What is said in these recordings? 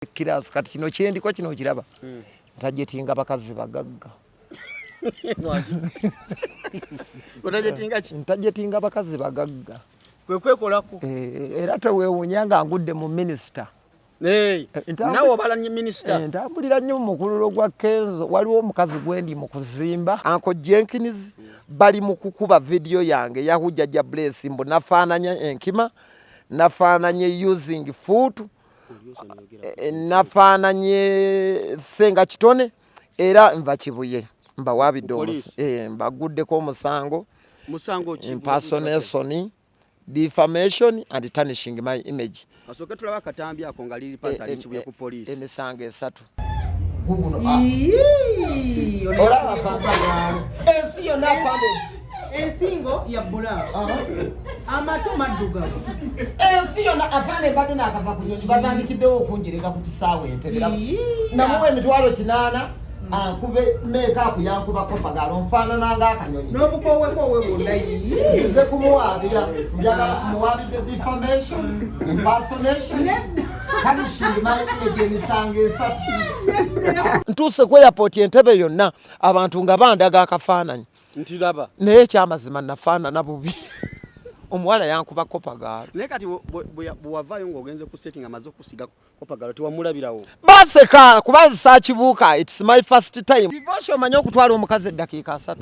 Kiras kati kino kyendi ko kino kiraba. Ntajetinga bakazi bagagga. Otajetinga ki? Ntajetinga bakazi bagagga. Kwekolako. Era tewewunyanga ngudde mu minister. Nawo balanye minister. Ntambulira nnyo mukululo gwa Kenzo waliwo omukazi gwendi mu kuzimba. Uncle Jenkins bali mu kukuba video yange yahujja Bless mbo Nafanana Enkima, nafananye using food, nafananye senga kitone era nva kibuye mba Awabidde Omukazi mbaguddeko omusango impersonation, defamation and tarnishing my image. Asoke tulaba katambi ako ngaliri pasa alichibuye ku police. Emisango esatu. Ola afamba. Ensiyo nafande. Ensingo ya bula. Amato maduga. Ensiyo na afane bado nakava kunyonyi batandikiddewo okunjireka kutisaawe entebera. Namuwe emitwalo 8 akube makeup yankuba kopagalo mfanana nga akanyonyi. Nobukowe bonna yize kumuwabira njagala muwabidde defamation, impersonation, tarnishing my image emisango esatu. Ntuse ku airport Entebbe yonna abantu nga bandaga akafaananyi. Ntiraba. Naye kyamazima nafaanana bubi. Omuwala yankuba kopagalo. Naye kati bwavayo ng'ogenze ku setting amaze okusiga kopagalo tewamulabirawo. Baseka kubazi saakibuuka, it's my first time. Devotion manyo okutwala omukazi eddakiika 3.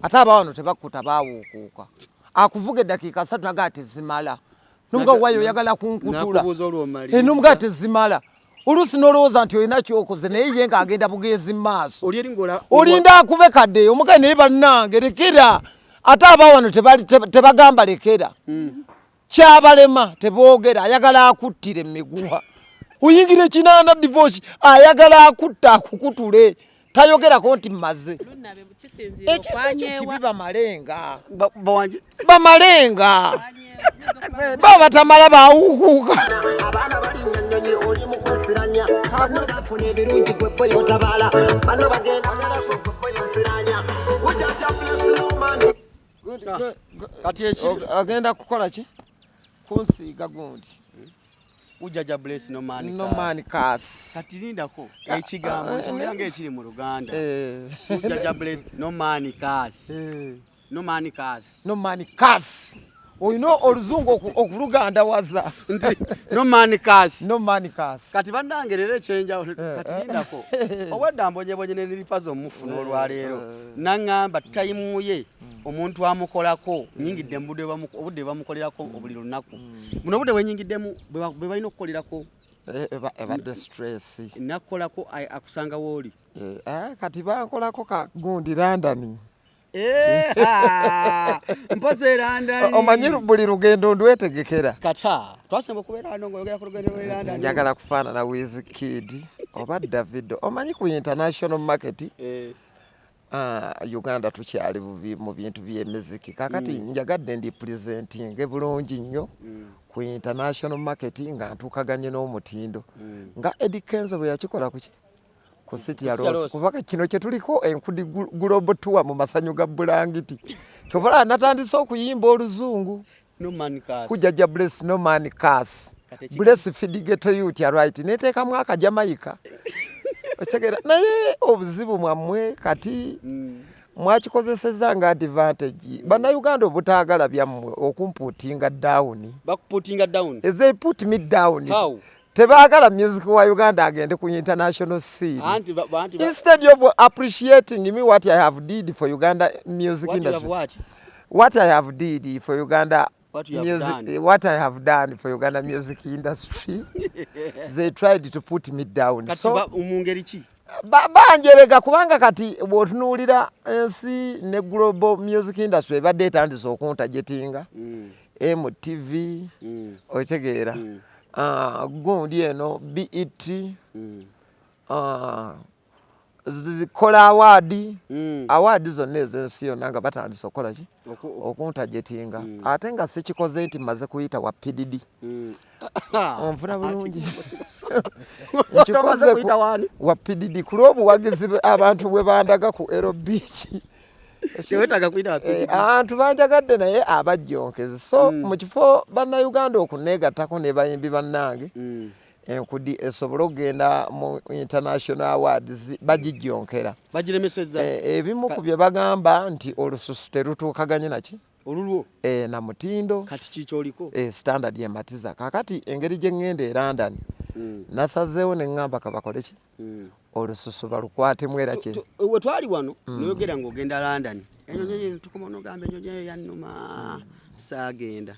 Ate abawano tebakuta baawuukuuka. Akuvuga eddakiika 3 naga tezimala. Numuga wayo yagala kunkutula. Numuga tezimala. Olusi nolowooza nti olina kyokoze naye ye ng'agenda bugenzi mu maaso. Olinda akube kadde omugazi naye bannange lekera. Ate abawano tebagamba lekera. Kyabalema teboogera ayagala akuttire miguha. Uyingire kinana divorce ayagala akutta akukutule. Tayogerako nti mmaze. Ekibiba malenga. Bamalenga. Baba tamala baawukuuka. Abaana bali nnyonyi oli mu kwesiranya. Kaagula kafuna ebirungi gwe boyo tabala. Bano bagenda galaso gwe boyo siranya. Ujaja Bless no man. Kati ekiri agenda kukola ki? Kunsiiga gundi. Ujaja Bless no man. No man cast. Kati lindako ekigambo kyanga ekiri mu Luganda. Ujaja Bless no man cast. No man cast. No man cast. Oyino oluzungu okuluganda waza. No man cast. No man cast. Kati bandangerere chenja kati lindako. Obwadde mbonye ne nilipazo omufuna olwaleero. Nangamba time ye. Omuntu amukolako nyingidde obudde bamukolerako obuli lunaku. Muno obudde wenyingiddemu bwe balina okukolerako. Ebadde stress. Nakolako akusanga woli. Kati bakolako ka gundi London. Mpoze London. Omanyi buli lugendo ndwetegekera. Kata. Twasemba kubeera ndongo yogera ku lugendo lwe London. Njagala kufaanana Wizkid oba Davido. Omanyi ku international market. Uganda tukyali mu bintu by'emiziki kakati njagadde ndi presenting bulungi nnyo ku international market nga ntukaganye n'omutindo nga Eddie Kenzo bwe yakikola ku City ya Rose kubaka kino kye tuliko enkudi global tour mu masanyu ga Bulangiti kyobola natandise okuyimba oluzungu no man cast kujaja Bless no man cast Bless Fidigeto youth ya right neteeka mwaka Jamaica Ochegera naye obuzibu mwamwe kati mwakikozeseza nga advantage bana Uganda obutaagala byammwe okumputinga down bakuputinga down they put me down how tebaagala music wa Uganda agende ku international scene instead of appreciating me what I have did for Uganda music industry what I have did for Uganda what I have done for Uganda music industry they tried to put me down kati so umungeri ki banjerega kubanga kati bwotunulira ensi ne global music industry badde etandise okuntajetinga MTV otegeera gundi eno BET kola award zonna ezensi yonna nga batandise okola ki okuntajetinga ate nga sikikoze nti maze kuyita wa PDD onfuna bulungi nkikoze wa PDD kulw'obuwagizi abantu bwe bandaga ku Ero Beach Siwetaga kuita PDD. Abantu banjagadde naye abajjonkezi so mu kifo bannayuganda okuneegattako ne bayimbi bannange enkudi esobole okugenda mu international awards bagijjonkera bagiremesezza ebimu ku bye bagamba nti olususu terutuukaganye naki olulwo na mutindo kati kikyoliko standard yematiza kakati engeri gye ŋŋenda e London nasazeewo ne ŋŋamba kabakole ki olususu balukwatemu era kye we twali wano noyogera ng'ogenda London enyonyi tukoma onogamba enyonyi eyo yannuma saagenda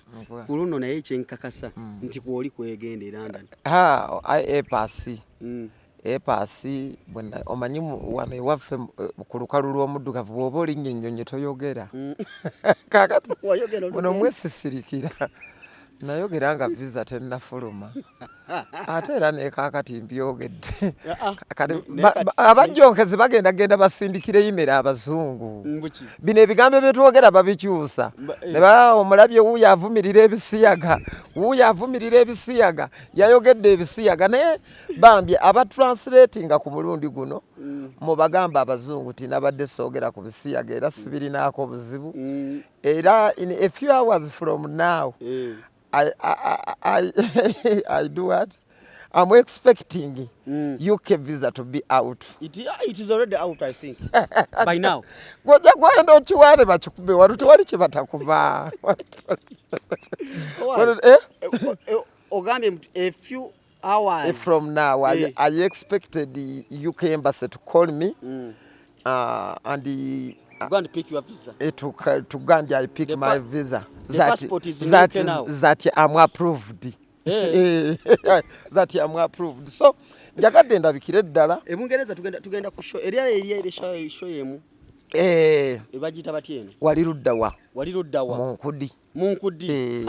ku luno naye kyenkakasa nti kwoli kwegenda e London epasi bwena omanyi wano ewaffe ku lukalu lw'omuddugavu bw'oba olinnya ennyonyi toyogera kakati buno mwesisirikira nayogera nga visa tennafuluma ate era nekakati mbyogedde abajjonkezi bagendagenda basindikire imera abazungu bino ebigambo byetwogera babikyusa ne baa omulabye wuuyo avumirira ebisiyaga yayogedde ebisiyaga naye bambye abatranslatinga ku mulundi guno mu bagamba abazungu tinabadde soogera ku bisiyaga era sibirinaako buzibu era in a few hours from now I do what? I'm expecting UK visa to be out. It is already out, I think. By now. Goja gwenda okiwane bakikube wali tewali kye batakuba. Ogambye a few hours from now I expected the UK embassy to call me and go and pick your visa. To go and I pick my visa. The passport is in UK now. That I'm approved. That I'm approved. So, njagadde ndabikire ddala. Ebungereza tugenda ku show. Eri show yemu. Ebagita batyeno. Wali luddawa. Munkudi.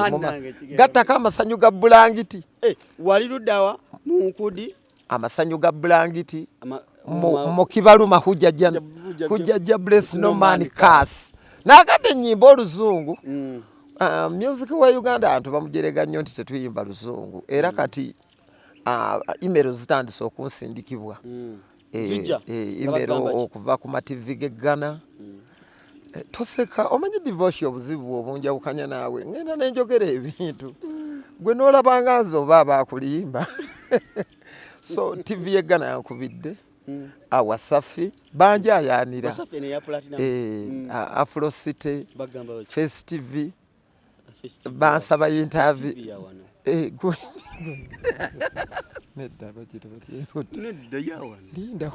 Gattako amasanyu ga bulangiti. Wali luddawa munkudi. Amasanyu ga bulangiti. Mu kibaluma hujjajja bless no man curse. Nagadde ennyimba oluzungu. Music wa Uganda antu bamujerega nnyo nti tetuyimba luzungu era kati email zitandise okunsindikibwa email okuva ku mativi geggana toseka omanyi divorce obuzibu obunjawukanya naawe ngenda nenjogera ebintu gwe noolabanga nze oba abaakulimba so TV yeggana yankubidde Wasafi banjayanira Afro City Face TV bansaba interview nedda bagita nedda yawana linda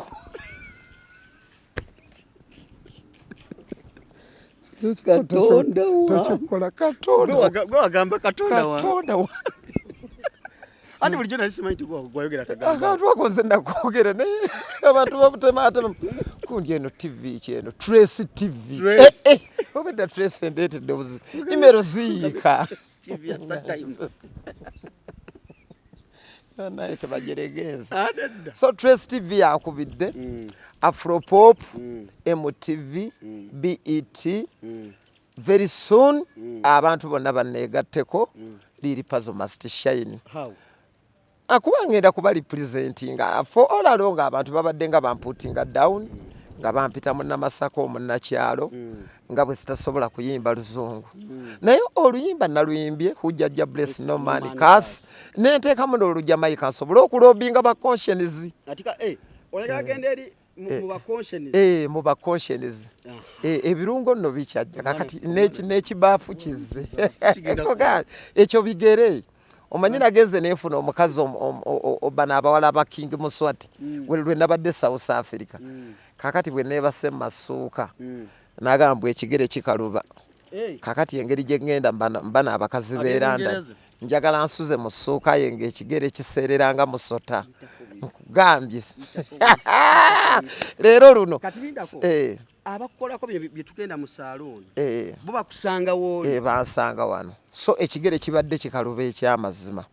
Katonda tochokola Katonda go agamba Katonda wa andi bulijjo nali simanyi gwayogera kagamba akantu akoze nakwogera naye abantu babutematema kundi eno TV kyeno Trace TV obedda Trace endetedde obuzibu imero ziika TV ya Times naye tebajeregeza so Trace TV yakubidde Afropop MTV BET very soon abantu bonna banneegatteko liri puzzle must shine akuba ngenda kuba representinga for all along abantu babadde nga bamputinga down nga bampita munnamasako omunnakyalo nga bwe sitasobola kuyimba luzungu naye oluyimba naluyimbye hujjajja bless no man curse nenteekamu n'olujamaika nsobole okulobinga baconscience atika olaga agenda eri mu baconscience ebirungo nno bikyajja kakati n'ekibaafu kizze ekyo bigere omanyi nagenze neefuna omukazi obana abawala aba King Muswati lwe nabadde South Africa kakati bwe neebase mu masuuka nagamba ekigere kikaluba kakati engeri gye ŋŋenda mbana abakazi beeranda njagala nsuze mu ssuuka ye ng'ekigere kiseereranga musota nkugambye leero luno abakolako bye tugenda mu saloon bo bakusanga woli bansanga wano so ekigere kibadde kikaluba ekyamazima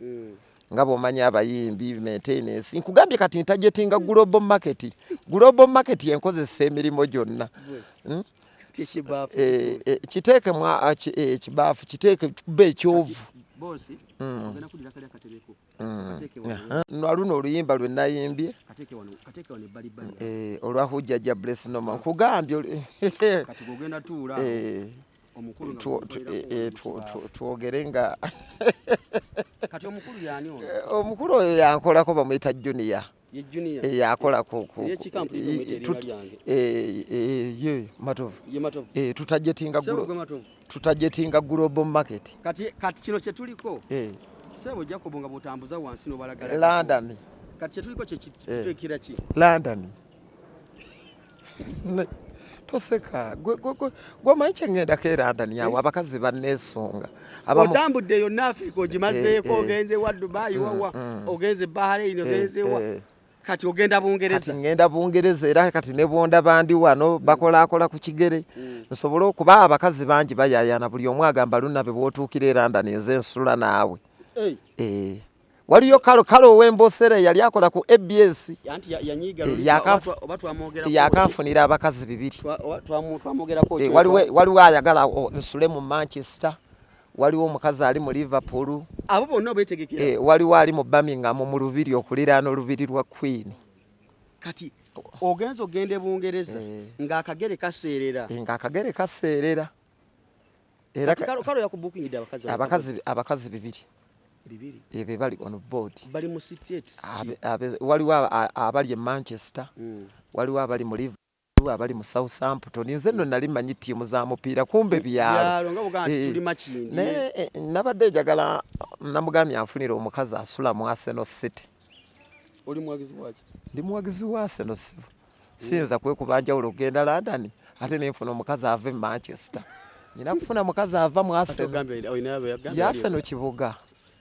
nga bw'omanyi abayimbi maintenance nkugambye kati ntajetinga global market yenkozesa emirimu gyonna kiteeke ekibaafu kiteeke kuba ekyovu nwaluno oluyimba lwe nayimbye olwa hujjajja bless noma nkugambye twogere nga kati omukulu yani ono omukulu oyo yankolako bamuyita junior ye junior yakola ku ye kikampu ye Matovu ye Matovu tutajetinga global market kati kino kye tuliko sebo Jacob nga botambuza wansi no balagala London kati kye tuliko kye kitwekira ki London toseka gwe maiche ngenda ke London yawo abakazi banesonga otambudde yonna Africa ogimazeeko ogenze wa Dubai wawa ogenze Bahrain ogenze wa kati ogenda Bungereza kati ngenda Bungereza era kati ne bonda bandi wano bakola ku kigere nsobola okuba abakazi bangi bayayana buli omu agamba lunabe bwotuukire London nze nsula naawe waliyo kalo wembosere yali akola ku ABS yanti yanyiga yakanfunira abakazi 2 twamogerako waliwo ayagala nsule mu Manchester waliwo omukazi ali mu Liverpool abo bonna betegekera waliwo ali mu Birmingham mu lubiri okuliraana olubiri lwa Queen kati ogenzo gende Bungereza nga akagere kaseerera era kalo yakubooking abakazi 2 ebe bali on board bali mu city waliwo abali mu Manchester waliwo abali mu Liverpool abali mu Southampton nze nno nali manyi tiimu za mupiira kumbe byalo nga buganda tuli makindi nabadde njagala namugambye anfunira omukazi asula mu Arsenal City oli muwagizi waki ndi muwagizi wa Arsenal sinza kwekubanja olugenda London ate nenfuna omukazi ava mu Manchester nina kufuna mukazi ava mu Arsenal kibuga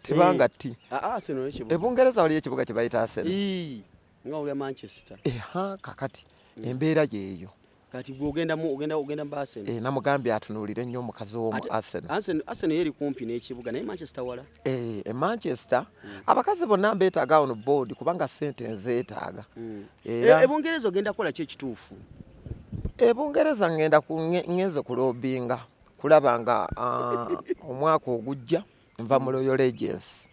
tebanga ti Arsenal kibuga Bungereza wali ekibuga kye bayita Arsenal nga oli Manchester kakati embeera yeeyo kati ogenda mu Arsenal namugambye atunuulire nnyo omukazi w'omu Arsenal yeri kumpi n'ekibuga naye Manchester wala Manchester abakazi bonna mbeetaaga on board kubanga sente nzeetaaga Bungereza ogenda kukola ki ekituufu Bungereza ngenze kulobinga kulaba nga omwaka ogujja nva mu Royal Agency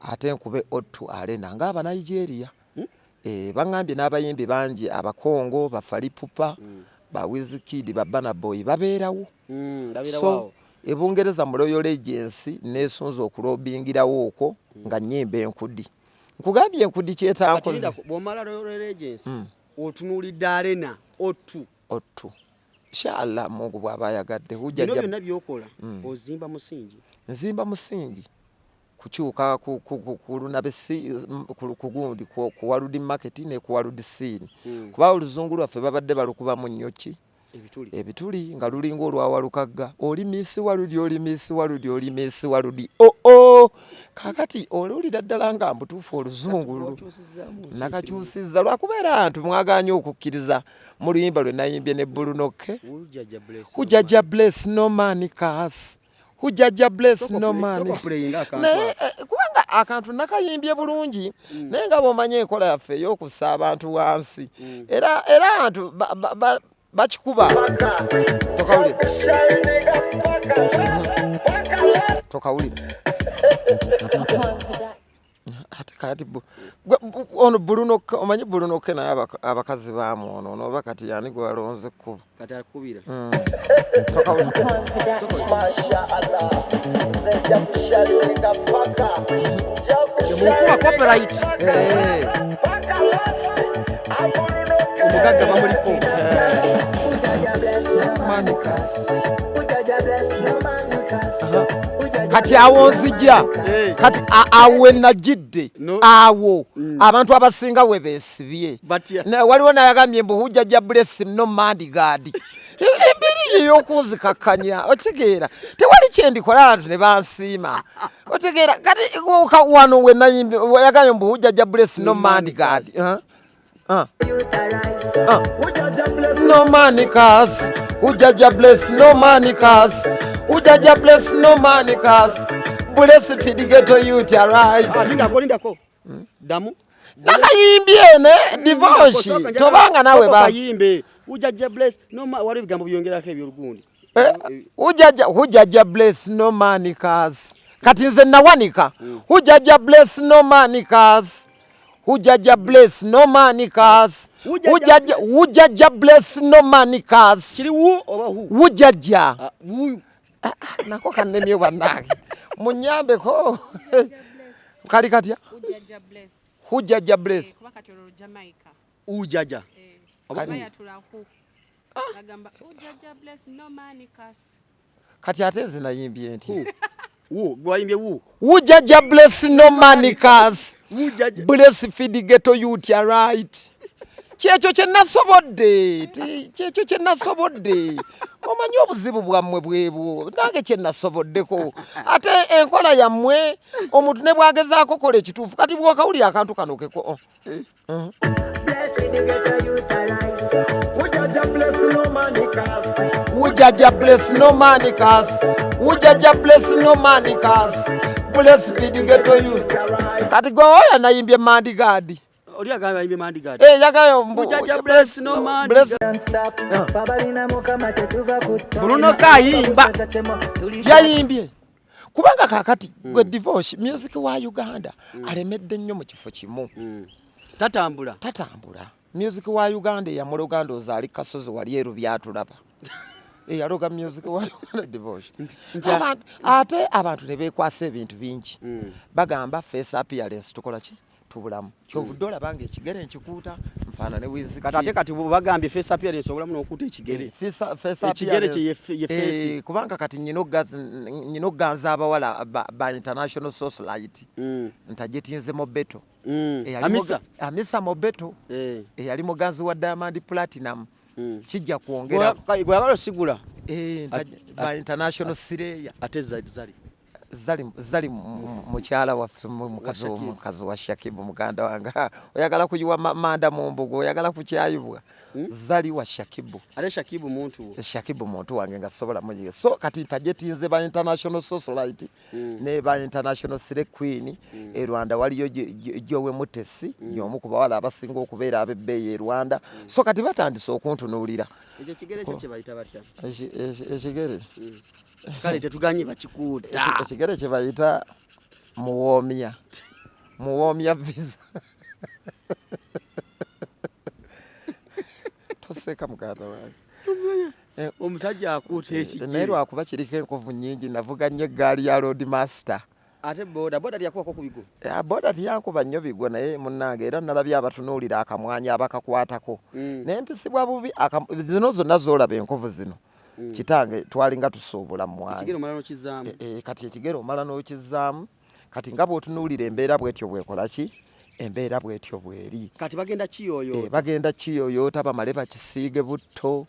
ate nkube Otto Arena ng'aba Nigeria bangambye n'abayimbi bangi abakongo bafalipupa ba Wizkid ba Burna Boy babeerawo so Bungereza mu Royal Agency nesunza okulobingirawo okwo nga nyimba enkudi nkugambye enkudi kyetankoze bw'omala Royal Agency otunuulidde Arena Otto inshallah Mungu bw'aba ayagadde hujja byonna byokola ozimba musingi nzimba musingi kukyuka kuluna kugundi kuwaludi market ne kuwaludi scene kuba oluzungu lwaffe babadde balukuba mu nnyoki ebituli nga lulinga olwawalukagga oli misi waludi kakati olulira ddala nga mbutuufu oluzungu nakakyusizza lwakubeera abantu mwaganye okukkiriza mu luyimba lwe nayimbye ne Bulunoke hujaja bless no man curse hujaja bless no man kubanga akantu nakayimbye bulungi naye nga bw'omanye enkola yaffe ey'okussa abantu wansi era abantu bakikuba tokawulire ate kati ono Bulunoke omanyi Bulunoke naye abakazi bamwono oba kati yani gwe walonze ekkubo kati akubira mukuba copyright omugagga bamuliko kati awo nzija kati awo najidde awo abantu abasinga we beesibye waliwo nayagambye mbu hujjaja bless no mandigadi embiri y'okunzikakkanya otegeera tewali kyendikola abantu ne bansiima otegeera kati wano we nayimbe yagambye mbu hujjaja bless no mandigadi no manikas hujaja bless no manikas hujaja bless no manikas bless fidigeto youth right lindako damu nakayimbye ne divorce tobanga nawe bayimbe hujaja bless no wali bigambo byongerako ebyolugundi hujaja bless no manikas kati nze nawanika hujaja bless no manikas hujaja bless no manikas hujaja bless no manikas kiri wu oba hu hujaja nako kannemye bannange munyambeko kali katya Hujjaja Bless kuba kati olwo Jamaica ujaja oba yatulaku agamba Hujjaja Bless no money cast kati ate nze nayimbye nti gwayimbye Hujjaja Bless no money cast Bless feed ghetto youth ya right kyekyo kye nasobodde omanyi obuzibu bwammwe bwebwo nange kye nasoboddeko ate enkola yammwe omuntu ne bwagezaako kola ekituufu kati bw'okawulira akantu kano keko Hujjaja Bless no money cast Hujjaja Bless no money cast Bless feed ghetto youth kati gwe oya nayimbye mandigadi oli agamba yimbe mandigadi yagayo Hujjaja Bless no money Bruno kayimba yayimbye kubanga kakati gwe divorce music wa Uganda alemedde nnyo mu kifo kimu tatambula music wa Uganda ya mu Uganda ozali kasozi wali eru byatulaba yaloga music wa Uganda divorce ate abantu ne bekwasa ebintu bingi bagamba face appearance tukola ki tubulamu kyovuddola bange ekigere nkikuuta mfana ne wizi kati bagambye face appearance obulamu n'okuuta ekigere ekigere kye ye face kubanga kati nyino ganza abawala ba international society ntajetinze Mobeto amisa Mobeto yali muganzi wa Diamond Platinum kijja kuongera gwagala sigula ba international sireya ate zali mukyala waffe mukazi wa Shakibu muganda wanga oyagala kuyiwa manda mu mbugo oyagala kukyayibwa zali wa Shakibu ale Shakibu muntu wange nga sobola muyiga so kati tajetinze ba international society ne ba international sire queen Rwanda waliyo Jowe Mutesi yomu ku bawala abasinga okubeera abebbeyi e Rwanda so kati batandise okuntunuulira ekyo kigere kye bayita batya ekigere kale tetuganye bakikuuta ekigere kye bayita muwoomya visa toseka muganda wange omusajja akuuta ekigere naye lwakuba kiriko enkovu nnyingi navuga nnyo eggaali ya road master ate boda tyakuwako ku bigo boda tiyankuba nnyo bigo naye munnange era nalabye abatunuulira akamwanya abakakwatako nempisibwa bubi zino zonna zoolaba enkovu zino kitange twalinga tusuubula mwange kati ekigere omala n'okizaamu kati nga bw'otunuulira embeera bw'etyo bwekola ki embeera bw'etyo bweri kati bagenda kiyoyoota bamale bakisiige butto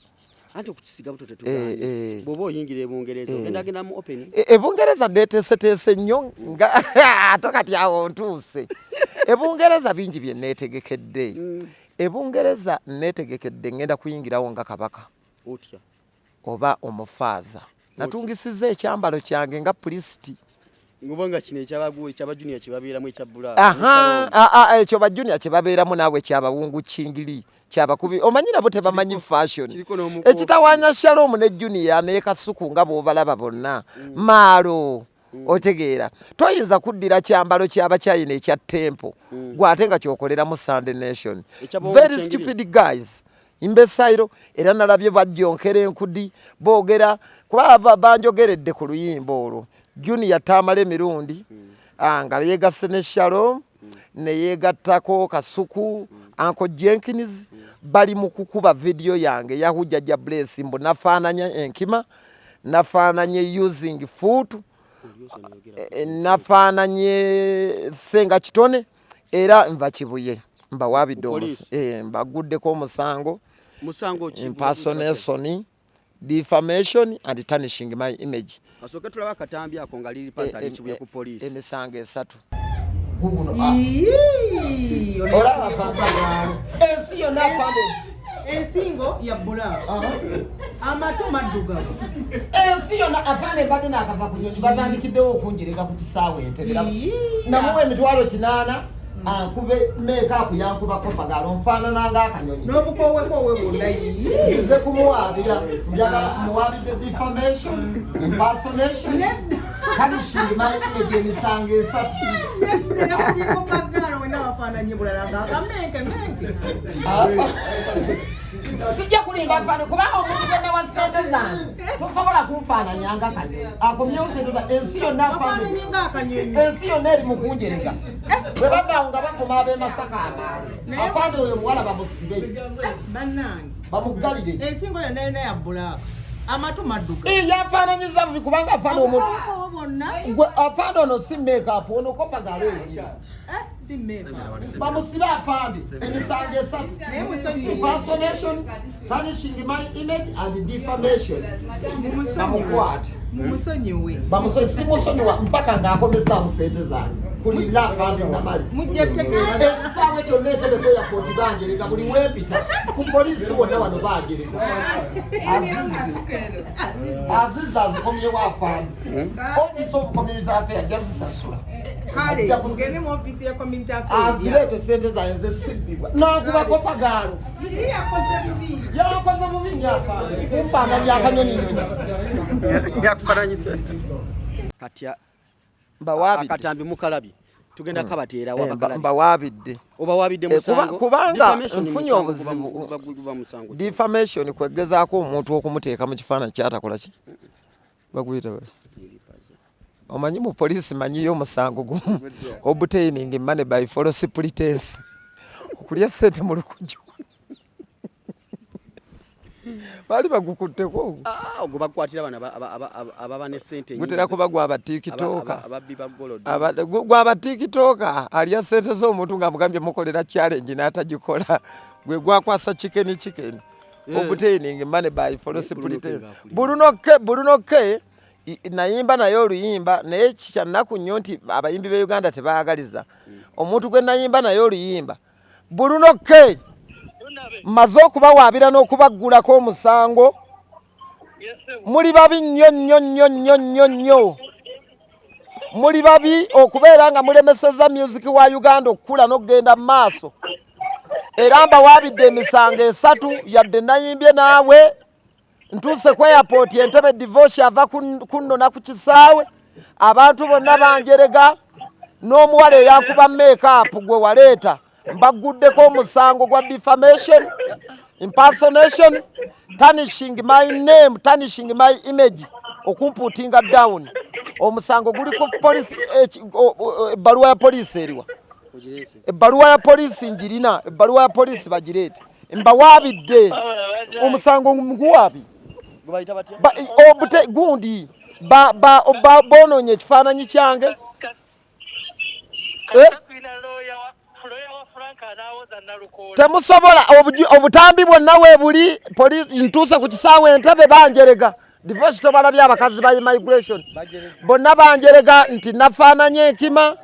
anti okukisiga butto tetuganye bw'oba oyingira ebungereza ogenda mu open ebungereza ndeeteeseteese nnyo nga ate kati awo ntuuse ebungereza bingi bye neetegekedde ebungereza neetegekedde ngenda kuyingirawo nga kabaka otya oba omufaaza natungisiza ekyambalo kyange nga pulisiti ngubanga kino ekyaba junior kibabeeramu ekyabula ekyo ba junior kibabeeramu naawe kyabawungu kingiri kyabakubi omanyi nabo tebamanyi fashion ekitawaanya Shalom ne junior ne Kasuku nga bw'obalaba bonna maalo otegeera toyinza kuddira kyambalo ky'abakyayina ekya tempo gwate nga kyokolera mu Sunday Nation very stupid guys imbesairo era nalabye bajjonkera enkudi boogera kuba banjogeredde ku luyimba olwo junior tamale mirundi nga yegasse ne Shalom ne yegattako Kasuku Uncle Jenkins bali mu kukuba video yange ya Hujjaja Bless mbu Nafanana Enkima nafananye using foot nafananye senga kitone era nva kibuye mba Awabidde Omukazi mbaguddeko omusango impersonation defamation and tarnishing my image asoke tulaba katambi ako nga liri pasa lichibuye ku police emisango 3 olaba famba ensi yonna afande ensingo ya bula amato maddugavu ensi yonna afande badde nakava ku nyonyi batandikiddewo okunjereka ku kisaawe entebera namuwe emitwalo 8 ankube makeup yankubako pagalo nfaanana ng'akanyonyi n'obukowekowe bwonna nze kumuwaabira njagala muwaabidde defamation impersonation tarnishing my image emisango 3 pagalo wena wafaananye bulala ng'akamenke Sijja kulimba afane kubanga omuntu genda wa ssente zange tosobola kunfaananya nga kanyonyi akomyewo ssente zange ensi yonna ensi yonna eri mu kunjereka bwe bavaawo nga bafuma ab'e Masaka amaalo afande oyo muwala bamusibe bannange bamuggalire ensingo yonna yonna ya bbulaaka amatu madduka yafaananyiza bubi kubanga afande omuntu gwe afande ono si make-up ono kopagalo ebiri bamusibe afande emisango esatu impersonation, tarnishing my image and defamation bamukwate bamusonyiwe simusonyiwa mpaka ng'akomezaawo ssente zange kulira afande namali ekisaawe kyonna etebeko yakooti bangereka buli weepita ku poliisi wonna wano bangereka azizi azikomyewo afande office of community affairs jazisasula azirete sente zayenze sibbibwa nakuba kopagalo yakoze bubi nyafande kumfaananya akanyonyinyonyi yakufaananyisa kati mbawabidde akatambi mukalabye tugenda kabateera wabakalabye mbawabidde obawabidde musango kubanga nfunye obuzibu defamation kwegezaako omuntu okumuteeka mu kifaananyi kyatakola ki baguyita omanyi mu poliisi manyiyo omusango gumu obtaining money by false pretense okulya ssente mu lukujju bali bagukutteko ogwo bakwatira bana ababa ne ssente gutera kuba gwa TikToker ababbi ba golodi gwa TikToker alya ssente z'omuntu ng'amugambye mukolera challenge n'atagikola gwe gwakwasa chicken obtaining money by false pretense bulunoke nayimba nayo oluyimba naye kikyannaku nnyo nti abayimbi be Uganda tebaagaliza omuntu gwe nayimba nayo oluyimba bulunoke maze okubawaabira n'okubaggulako omusango muli babi nnyo muli babi okubeera nga mulemeseza music wa Uganda okukula n'okugenda mu maaso era mbawaabidde emisango esatu yadde nayimbye naawe ntuuse ku airport Entebbe divorce ava kunnona ku kisaawe abantu bonna banjerega n'omuwala eyankuba make-up gwe waleeta mbaguddeko omusango gwa defamation, impersonation, tarnishing my name, tarnishing my image, okumputinga down. Omusango guli ku police ebbaluwa ya police eriwa. Ebbaluwa ya police njirina, ebbaluwa ya police bagirete. Mbawabidde. Omusango nguwabi. Gubayita batya? Obute gundi bononye ekifaananyi kyange. Temusobola obutambi bwonna weebuli ntuuse ku kisaawe Entebbe banjerega divorce tobalabye abakazi ba immigration bonna banjerega nti Nafanana Enkima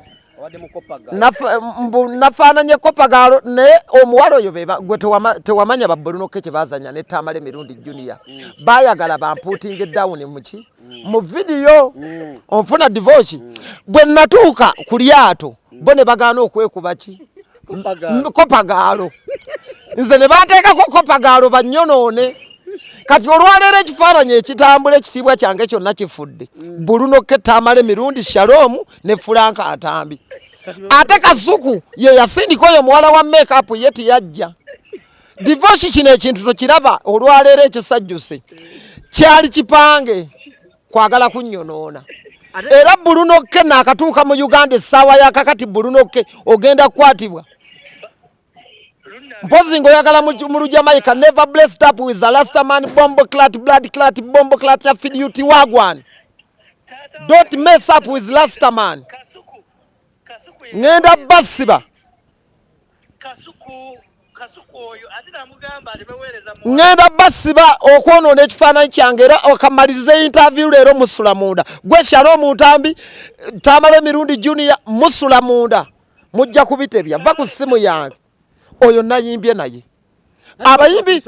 nafaananye kopagalo naye omuwala oyo gwe tewamanya babbulunoke kye bazanya ne Tamale Mirundi Junior bayagala bamputinge down muki mu video onfuna divorce bwe natuuka ku lyato bo ne bagaana okwekuba ki kopagalo nze ne bateekako kopagalo bannyonoone kati olwaleero ekifaananyi ekitambula ekitiibwa kyange kyonna kifudde bulunoke Tamale Mirundi Shalom ne Franka Atambi ate Kasuku ye yasindika oyo muwala wa make-up ye tiyajja divorce kino ekintu tokiraba olwaleero ekisajjuse kyali kipange kwagala kunnyonoona era bulunoke naakatuuka mu Uganda essaawa yakakati bulunoke ogenda kukwatibwa mpozi ngoyagala mu Jamaica never blessed up with a last man bomb clat blood clat bomb clat feed you tiwagwan don't mess up with last man ngenda basiba ngenda basiba okwonoona ekifaananyi kyange era okamaliriza interview leero musula munda gwe Shalom Ntambi Tamale Mirundi Junior musula munda mujja kubitebya va ku ssimu yange oyo nayimbye naye abayimbi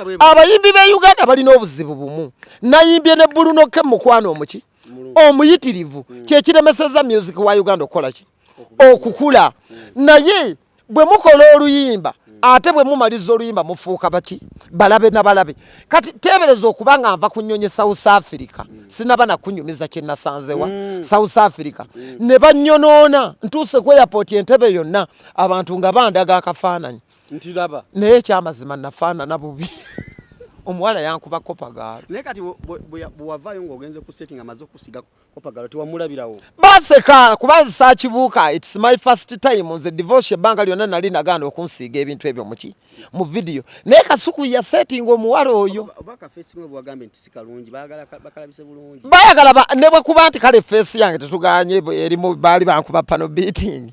be Uganda balina obuzibu bumu nayimbye ne bulunoke mukwano omuki omuyitirivu kyekiremeseza music wa Uganda okola ki okukula naye bwe mukola oluyimba ate bwe mumaliza oluyimba mufuuka baki balabe na balabe kati tebereza okubanga nva kunyonye South Africa sinaba nakunyumiza kye nasanzewa South Africa ne bannyonoona ntuuse ku airport Entebbe yonna abantu nga bandaga akafaananyi ntiraba naye ekyamazima nafaanana bubi omuwala yankuba kopagalo naye kati bwewavaayo ng'ogenze ku setting amaze okusiga kopagalo tewamulabirawo baseka kuba saakibuuka it's my first time nze divorce ebbanga lyonna nali nagaana okunsiiga ebintu ebyo mu video naye kasuku ya setting omuwala oyo bayagala ne bwekuba nti kale feesi yange tetuganye erimu baali bankuba pano beating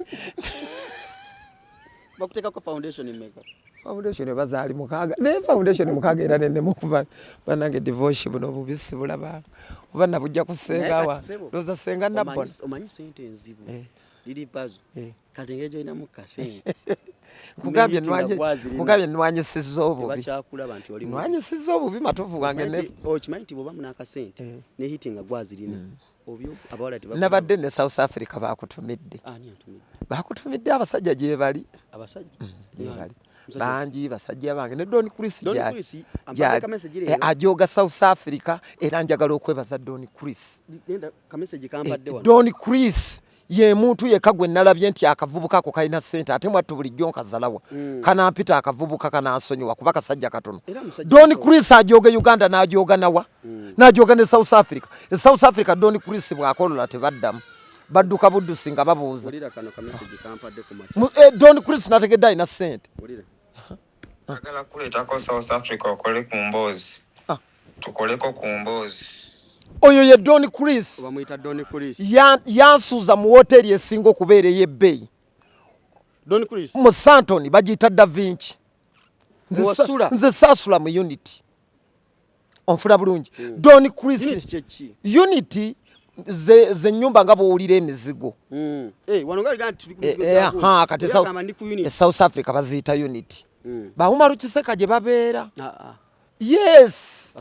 bakuteekako foundation mmeka foundation bazaali mukaaga ne foundation mukaaga era nene mukuba banange divorce buno bubisi bulaba oba nabujja kusengawa loza senga nabona omanyi sente enzibu liri pazo kati ngejo ina mukase kugambye nwanyisiza obubi bachakula bantu oli nwanyisiza obubi matovu wange ne okimanyi ti boba munaka sente ne hitinga gwazirina obyo abawala tiba nabadde ne South Africa bakutumidde ani atumidde bakutumidde abasajja gye bali abasajja gye bali banji basajja bange ne Don Chris jali ajoga South Africa era njagala okwebaza Don Chris nenda ka message kampadde wano Don Chris ye muntu yekagwe nalabye nti akavubuka ako kalina sente ate mwattu bulijjo nkazalawa kanampita akavubuka kanasonyiwa kuba kasajja katono Don Chris ajoga Uganda n'ajoga nawa n'ajoga ne South Africa South Africa Don Chris bwakolola tebaddamu badduka buddusi nga babuuza Don Chris nategedde alina sente agala kuleetako South Africa okole ku mboozi tukoleko ku mboozi oyo ye Don Chris bamuyita Don Chris yansuuza mu hoteli esinga okubeera ey'ebbeeyi Don Chris mu Santoni bagiyita Da Vinci nze saasula mu Unity onfuna bulungi Don Chris Unity ze nyumba nga bwowulira emizigo kati South Africa baziyita Unity bawuma lukiseka gye babeera yes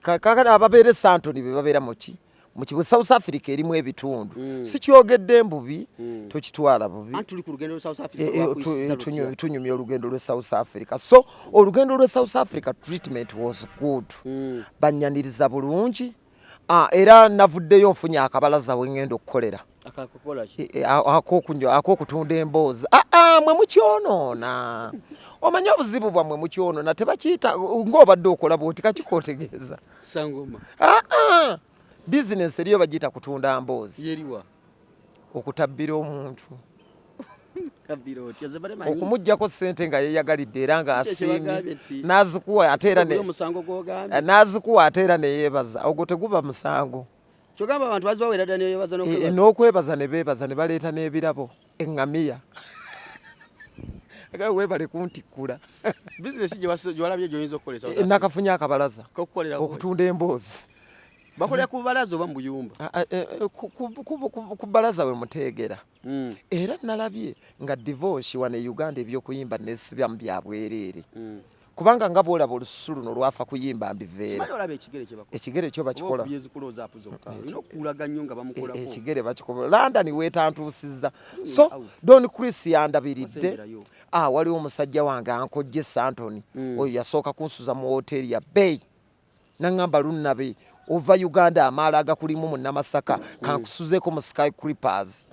kakati ababeera Santoni be babeera muki mukibu South Africa erimu ebitundu sikyogedde mbubi tukitwala bubi tunyumya olugendo lwe South Africa so olugendo lwe South Africa treatment was good banyaniriza bulungi era navuddeyo nfunye akabalaza wengendo okukolera akokutunda emboozi mwe mukyonoona omanyi obuzibu bwammwe mukyonoona tebakiyita ng'obadde okola bwoti kakikotegeeza sangoma bizinesi eriyo bagiyita kutunda mboozi yeriwa okutabbira omuntu okumuggyako ssente nga yeeyagalidde era ng'asiimye n'azikuwa ate era neyeebaza ogwo teguba musango kyogamba abantu bazibaweera ddala neyeebaza n'okwebaza ne beebaza ne baleeta n'ebirabo eŋŋamiya aga weebale kuntikkula bizinesi gyewalabye gy'oyinza okukolesa nakafunye akabalaza okutunda emboozi bakolera ku balaza oba mu buyumba ku balaza we muteegera era nalabye nga divorce wane Uganda ebyokuyimba nesibyamu bya bwereere kubanga nga bwolaba olususu luno lwafa kuyimba mbiveera ekigere kyo bakikola ekigere bakikola London weetantuusizza so Don Chris yandabiridde waliwo omusajja wange ankojje Santoni oyo yasooka kunsuza mu hoteli ya Bay naŋŋamba lunnabe ova Uganda amaala agakulimu mu Namasaka kankusuzeeko mu Sky Creepers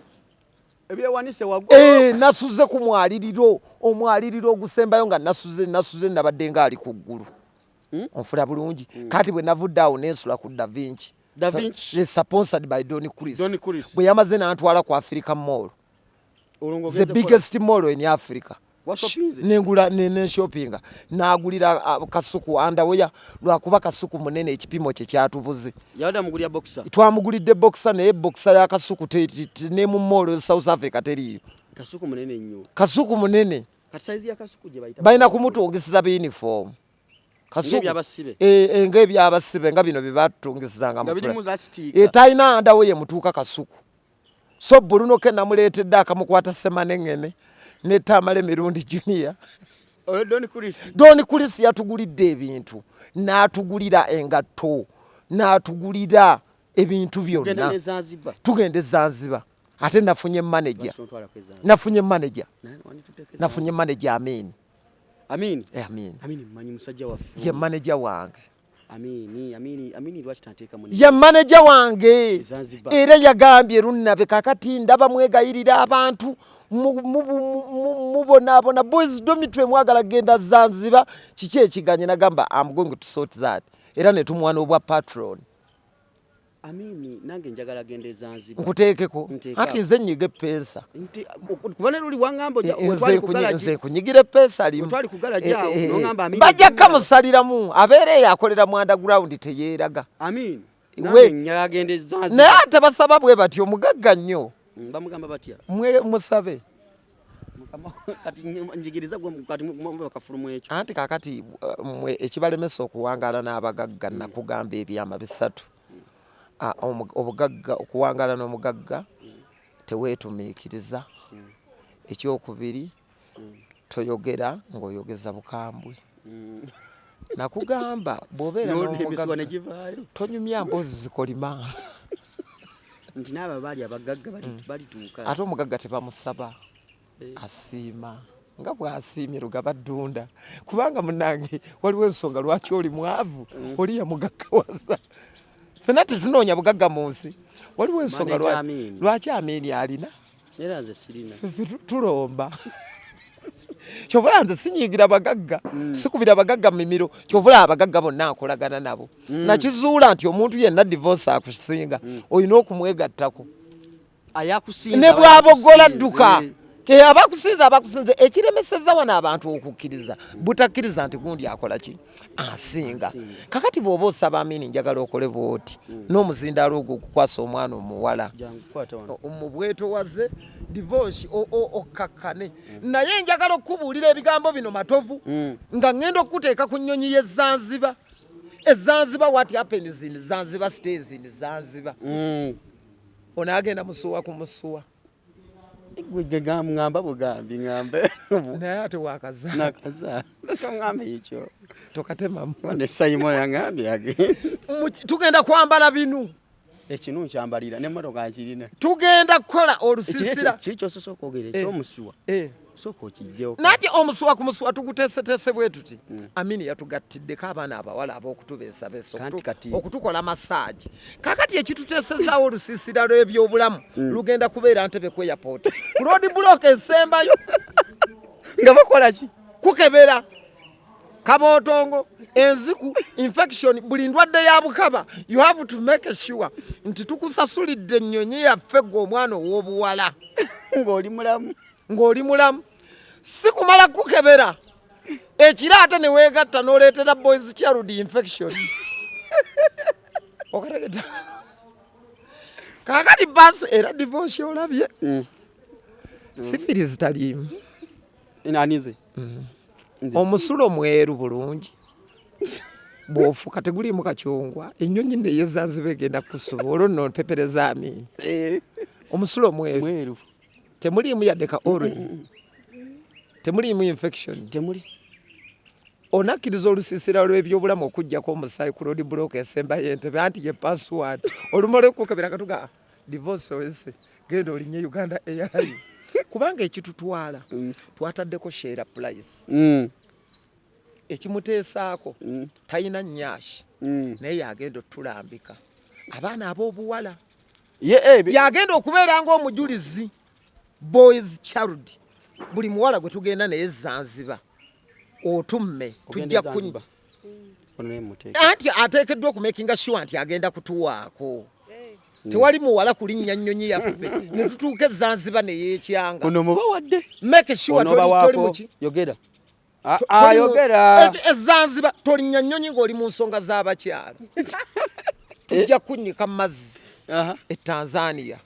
ebyewanise wago nasuze ku omwaliriro ogusembayo nga nasuze nabadde nga ali ku ggulu onfuna bulungi kati bwe navudde awo nensula ku Da Vinci sponsored by Don Chris bwe yamaze n'antwala ku Africa Mall the biggest mall in Africa nengula shoppinga nagulira kasuku andawaya lwakuba kasuku munene ekipimo kye kyatubuze yada mugulya boxer twamugulidde boxer naye boxer ya kasuku ne mu mall South Africa teriyo kasuku munene nnyo kasuku munene kati size ya kasuku gye bayita bayina kumutungisiza uniform kasuku ng'ebyabasibe nga bino bye batungisizanga tayina andawaya mutuuka kasuku so buluno ke namuleetedde akamukwata semanengene ne Tamale Mirundi Junior Don Chris yatugulidde ebintu n'atugulira engatto n'atugulira ebintu byonna tugende Zanzibar ate nafunye manager Amin manyi musajja waffe ye manager wange Amini lwaki tanteeka mu ya manager wange Zanzibar. era yagambye runnabe kakati ndaba mwegayirira abantu mubonabona boys dormitory mwagala genda Zanzibar kiki ekiganye nagamba I'm going to sort that era ne tumwana obwa patron Amini nange njagala gende Zanzibar nkuteekeko ati nze nyige pensa kubane luli wangambo nze kunyigire pensa limu twali kugala jao nongamba Amini bajja kamusaliramu abeere yakolera mu underground teyeeraga Amini we njagala gende Zanzibar naye ate basaba bwe batyo omugagga nnyo bamugamba batya musabe kati njigiriza kati bakafulumu ekyo anti kakati ekibalemesa okuwangaala n'abagagga nakugamba ebyama bisatu obugagga okuwangaala n'omugagga teweetumiikiriza ekyokubiri toyogera ng'oyogeza bukambwe nakugamba bw'obeera n'omugagga tonyumya mbozi zikolima nti n'abo baali abagagga balituuka ate omugagga tebamusaba asiima nga bw'asiimye Lugaba Ddunda kubanga munnange waliwo ensonga lwaki oli mwavu oli yamugaggawaza fena tetunoonya bugagga mu nsi waliwo ensonga lwaki Amini alina era nze sirina tulomba kyovula nze sinyigira bagagga sikubira bagagga mimiro kyovula abagagga bonna akolagana nabo nakizuula nti omuntu yenna divorce akusinga olina okumwegattako ayakusinga ne bw'abogola dduka abakusinze ekiremeseza wano abantu okukkiriza butakkiriza nti gundi akola ki asinga kakati bw'oba osaba Amini njagala okole bwoti n'omuzindaalo ogwo okukwasa omwana omuwala mu bwetowaze divorce okakkane naye njagala okubuulira ebigambo bino matovu nga ngenda okuteeka ku nnyonyi y'Ezanzibar Ezanzibar what happens in Zanzibar stays in Zanzibar onaagenda musuwa ku musuwa ngamba bugambi ngambe naye ate wakaza nakaza ngambe ekyo tokatemamu ne Simon yangambye age tugenda kwambala binu ekinu nkyambalira n'emmotoka nkirina tugenda kukola olusisira kiri kyosooka okwogera ekyomusuwa sooka okijjeo nati omusuwa ku musuwa tuguteeseteese bwe tuti Amini yatugattiddeko abaana abawala ab'okutubeesabeesa okutukola masaaji kakati ekituteesezaawo olusisira lw'ebyobulamu lugenda kubeera Ntebe ku airport ku road block esembayo nga bakola ki kukebera kabootongo enziku infection buli ndwadde ya bukaba you have to make sure nti tukusasulidde ennyonyi yaffe gwe omwana ow'obuwala ng'oli mulamu si kumala kukebera ekira ate ne weegatta n'oleetera boys child infection okategeta kakati basu era divorce olabye syphilis taliimu inanize omusulo mweru bulungi bw'ofuuka teguliimu kakyungwa ennyonyi ne y'Ezanzibar egenda kusuba olwo nno pepereza Amini omusulo mweru temuliimu yadde ka orange temuliimu infection temuli onakkiriza olusisira lw'ebyobulamu okuggyako omusaayi ku road block esembayo Entebbe anti ye password olumala okukebera katuga divorce owese genda olinye Uganda Airlines kubanga ekitutwala twataddeko share price ekimuteesaako talina nnyashi naye yagenda otulambika abaana ab'obuwala yagenda okubeera ng'omujulizi boys child buli muwala gwe tugenda naye Zanzibar otumme tujja kunywa anti ateekeddwa okumakinga sure nti agenda kutuwaako tewali muwala kulinnya nnyonyi yaffe ne tutuuka Zanzibar ne yeekyanga ono mubawadde make sure toli muki yogera yogera Zanzibar tolinnya nnyonyi ng'oli mu nsonga z'abakyala tujja kunnyika mazzi Tanzania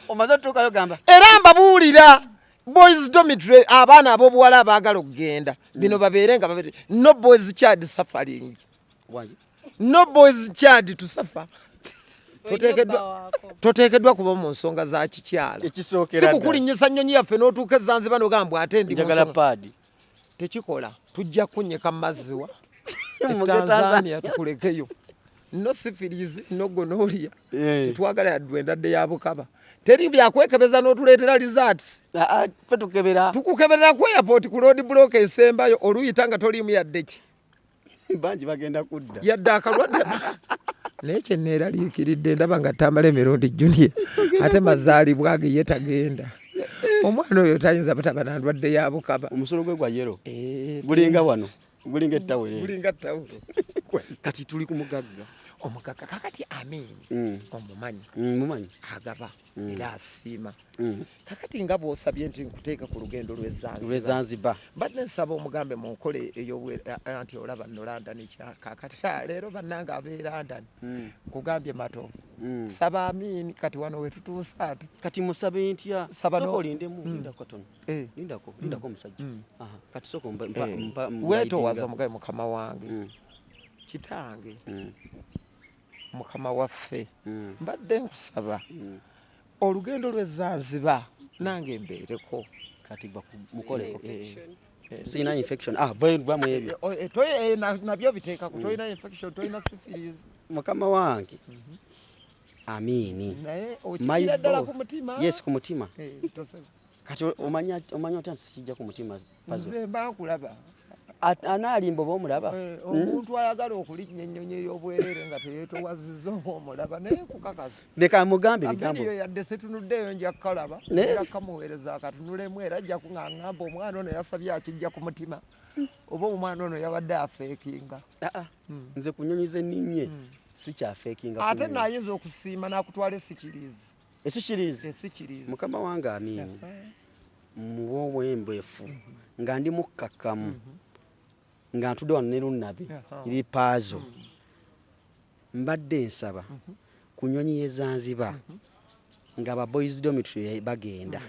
omaze tutuukayo gamba era mbabuulira boys dormitory abaana ab'obuwala abaagala okugenda bino babeere nga babere no boys child suffering no boys child to suffer toteekeddwa kuba mu nsonga za kikyala sikukulinnyisa nnyonyi yaffe n'otuuka Zanzibar n'ogamba ate ndi tekikola tujja kunnyika mu mazzi wa Tanzania tukulekeyo no syphilis no gonorrhea tetwagala yaddu endwadde ya bukaba teri byakwekebeza n'otuleetera results fe tukebera tukukeberera ku airport ku road block esembayo oluyita nga toliimu yadde ki bangi bagenda kudda yadde akalwadde naye kye neeraliikiridde ndaba nga tambala emirundi junior ate mazaalibwa ge ye tagenda omwana oyo tayinza butaba na ndwadde ya bukaba omusolo gwe gwa yero gulinga wano gulinga ettawero gulinga ttawulo kati tuli ku mugagga omugagga kakati amini omumanyi mumanyi agaba era asiima kakati nga bw'osabye nti nkuteeka ku lugendo lw'ezanzibar badde nsaba omugambe mu nkole anti olaba no London kakati leero bannanga ab'e London kugambye matovu saba amini kati wano we tutuuse ate kati musabe ntya soko olindemu lindako katono lindako omusajja kati soko weetoowaza omugabe mukama wange kitange mukama waffe mbadde nkusaba olugendo lw'ezanzibar nange mbeereko kati mukoleko sina infection va mu ebyo nabyo biteekako tolina infection tolina syphilis mukama wange amini naye okikira ddala ku mutima yes ku mutima kati omanya otya nti sikijja ku mutima nze mba nkulaba anaalimba oba omulaba omuntu ayagala okulinnya ennyonyi ey'obwerere nga teyeetowazizza oba omulaba naye kukakasa leka mugambe bigambo avidiyo yadde situnuddeeyo nja kukalaba era kamuweereza akatunulemu era ajja kuŋŋaŋŋamba omwana ono yasabye akijja ku mutima oba omwana ono yabadde afeekinga nze kunyonyiza enninye si kyafeekinga ate naayinza okusiima n'akutwala esikiriizi esikiriizi mukama wange amiini muba omwembeefu nga ndi mukkakkamu nga ntudde wano ne lunnabi iri paazo mbadde nsaba ku nnyonyi y'ezanzibar nga ba boys dormitory bagenda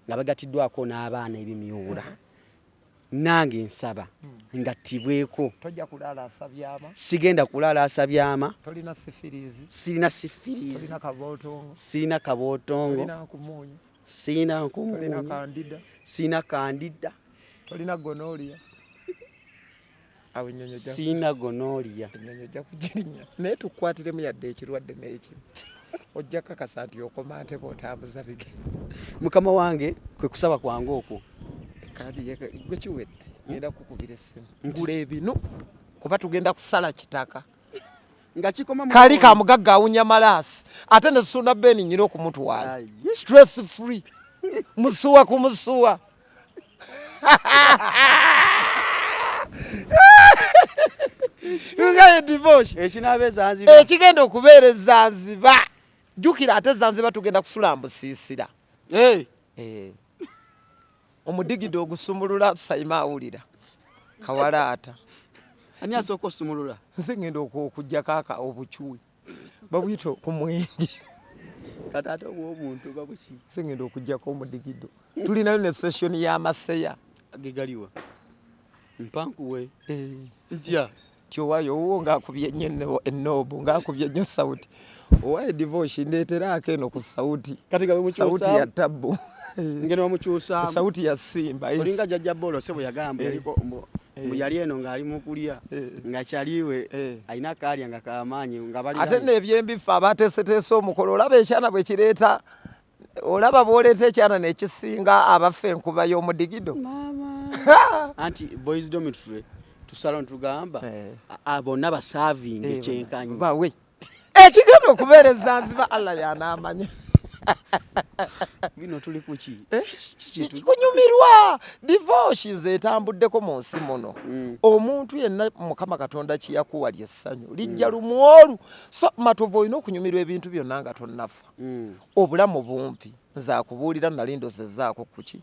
nga bagatiddwako n'abaana ebimyula nange nsaba ngattibweko tojja kulaala asabyama sigenda kulaala asabyama tolina sifiriizi sirina sifiriizi tolina kabootongo sirina kabootongo tolina nkumuunyu sirina nkumuunyu tolina kandida sirina kandida tolina gonolia awo ennyonyi sirina gonolia ennyonyi ojja kugirinya naye tukwatiremu yadde ekirwadde n'ekimu ojja kakasa nti okoma ate bw'otambuza bige mukama wange kwe kusaba kwange okwo kadi gwe kiwedde ngenda kukubira essimu ngula ebinu kuba tugenda kusala kitaka nga kikoma kali ka mugagga awunya malaasi ate ne sunda beni nyina okumutwala stress free musuwa ku musuwa ugaye divorce ekinabe Zanzibar ekigenda okubeera Zanzibar jukira ate Zanzibar tugenda kusula mbusisira omudigido ogusumulula sayima awulira kawalaata ani asooka osumulula nze ngenda okujja kaaka obucuwi babuyita okumwengi kati ate obw'omuntu babuki nze ngenda okujjako omudigido tulinayo ne session y'amaseya gegaliwa mpankuwe ntya tyowayo owo ngaakubye nnyo ennoobu ngaakubye nnyo sawuti owaye divorce ndeeteraako eno ku sawuti kati gabe sawuti ya tabbu ngeno bamukyusaamu sawuti ya simba olinga jjajja bolo se bwe yagamba yaliko yali eno ng'ali mu kulya nga kyaliwe alina kaalya nga kamaanyi nga bali ate n'ebyembifa abateeseteese omukolo olaba ekyana bwe kireeta olaba bw'oleeta ekyana n'ekisinga abafa enkuba y'omudigido anti boys dormitory tusala ntugamba bonna basaavinge kyenkanyi bawe ekigenda okubeera Zanzibar Allah y'anaamanya bino tuli kuki kikunyumirwa divorce nze etambuddeko mu nsi muno omuntu yenna mukama katonda kiyakuwa lyessanyu lijja lumwolu so matovu olina okunyumirwa ebintu byonna nga tonnafa obulamu bumpi nze akubuulira nali ndozezzaako kuki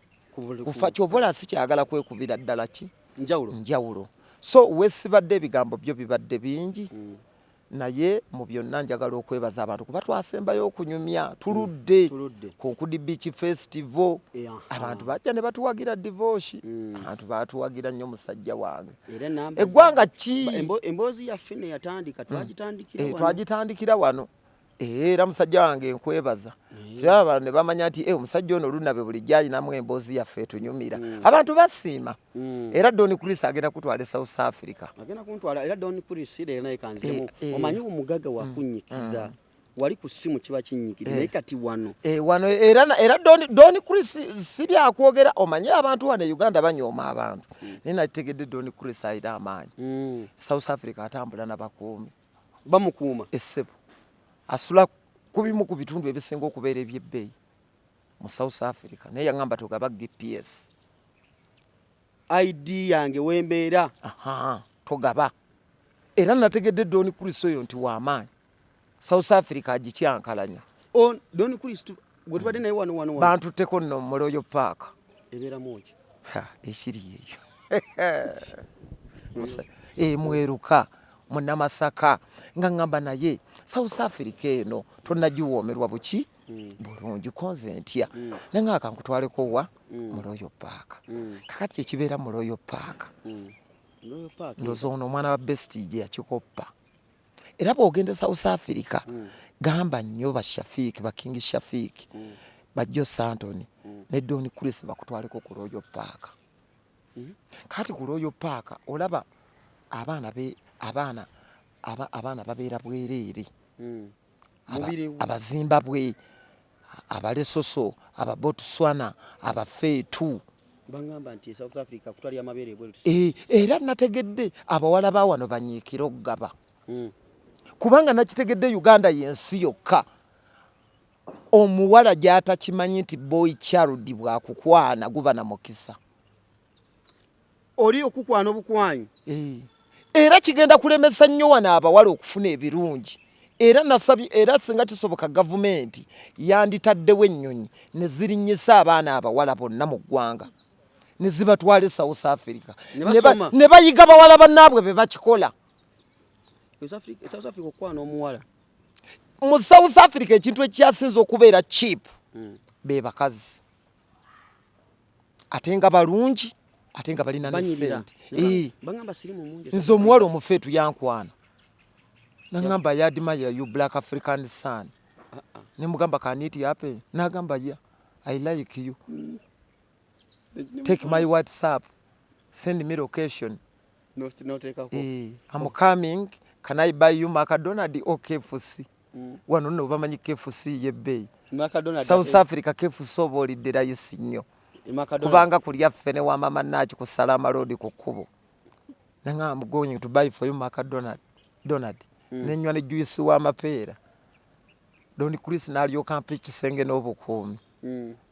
kufa kyovola si kyagala kwekubira ddala ki njawulo so wesibadde ebigambo byo bibadde bingi naye mu byonna njagala okwebaza abantu kuba twasembayo okunyumya tuludde ku Nkudi Beach Festival abantu bajja ne batuwagira divorce abantu batuwagira nnyo musajja wange eggwanga ki emboozi yaffe ne yatandika twagitandikira wano era musajja wange nkwebaza era ne bamanya nti omusajja ono lunabe buli gyalinamu emboozi yaffe etunyumira abantu basiima era Don Chris agenda kutwala South Africa agenda kuntwala era Don Chris era naye kanziremu omanyi omugagga wakunyikiza wali ku simu kiba kinyikira naye kati wano wano era Don Chris sibi akwogera omanye abantu wane Uganda banyooma abantu naye nategedde Don Chris ayira amaanyi South Africa atambula n'abakuumi bamukuuma essebo asula kubimu ku bitundu ebisinga okubeera ebyebbeeyi mu South Africa naye yangamba togaba GPS ID yange wembeera togaba era nategedde Don Chris oyo nti w'amaanyi South Africa agikyankalanya Don Chris gwe tubadde naye wano bantutteko nno mu Royal Park ebeera muki ekiri eyo mweruka munnamasaka nga ngamba naye South Africa eno tonnagiwoomerwa buki bulungi konze ntya nange akankutwaleko wa mu Royal Park kakati ekibeera mu Royal Park ndoza ono omwana wa Bestige yakikoppa era bw'ogenda South Africa gamba nnyo ba Shafiq ba King Shafiq ba Joe Santoni ne Don Chris bakutwaleko ku Royal Park kati ku Royal Park olaba abaana babeera bwereere abazimbabwe abalesoso ababotswana abafeetu bangamba nti South Africa kutwali amabeere bwe era nategedde abawala ba wano banyiikira okugaba kubanga nakitegedde Uganda yensi yokka omuwala gy'atakimanyi nti boy child bwakukwana guba na mukisa oli okukwana obukwanyi era kigenda kulemesa nnyo wano abawala okufuna ebirungi era nasabye era singa kisoboka gavumenti yanditaddewo ennyonyi ne zirinnyisa abaana abawala bonna mu ggwanga ne zibatwale South Africa ne bayiga bawala bannaabwe be bakikola South Africa okwana omuwala mu South Africa ekintu ekyasinze okubeera cheap be bakazi ate nga balungi ate nga balina n'essente bangamba sirimu mungi nze omuwala omufeetu yankwana nangamba yadimaya you black African son ne mugamba kaniti yape nagamba ya I like you take my WhatsApp send me location no take a I'm coming can I buy you McDonald or KFC wano nno bamanyi KFC yebbeeyi South Africa KFC oboolidde rayisi nnyo kubanga kulya ffene wa mama Nachi ku Salama Road ku kkubo nanga I'm going to buy for you McDonald nenywa ne juice wa mapeera Don Chris n'alyoka mpa ekisenge n'obukuumi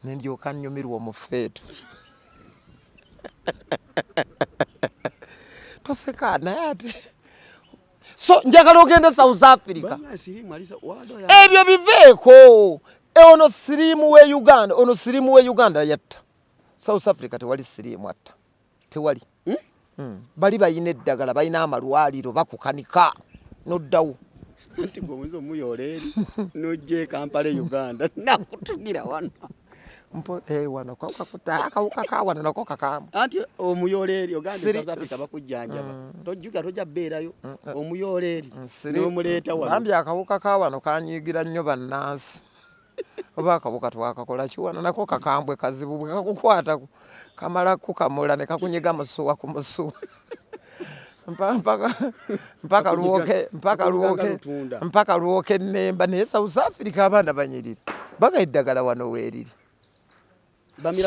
nendyoka nnyumirwa omufeetu toseka naye ate so njagala ogende South Africa ebyo biveeko ono sirimu we Uganda yatta South Africa tewali sirimu atta tewali bali bayina eddagala bayina amalwaliro bakukanika noddawo nti gomwizo omuyoleeri nojje Kampala Uganda nakutugira wano wano akawuka ka wano nako kakamu anti omuyoleeri Uganda South Africa bakujjanjaba tojjuka tojja beerayo omuyoleeri n'omuleeta wano bambi akawuka ka wano kanyiigira nnyo bannansi oba akawuka twakakola kiwano nako kakambwe kazibu bwe kakukwata kamala kukamula ne kakunyiga musuwa ku musuwa mpaka luwoke nnemba naye South Africa abaana banyirira baga eddagala wano weeriri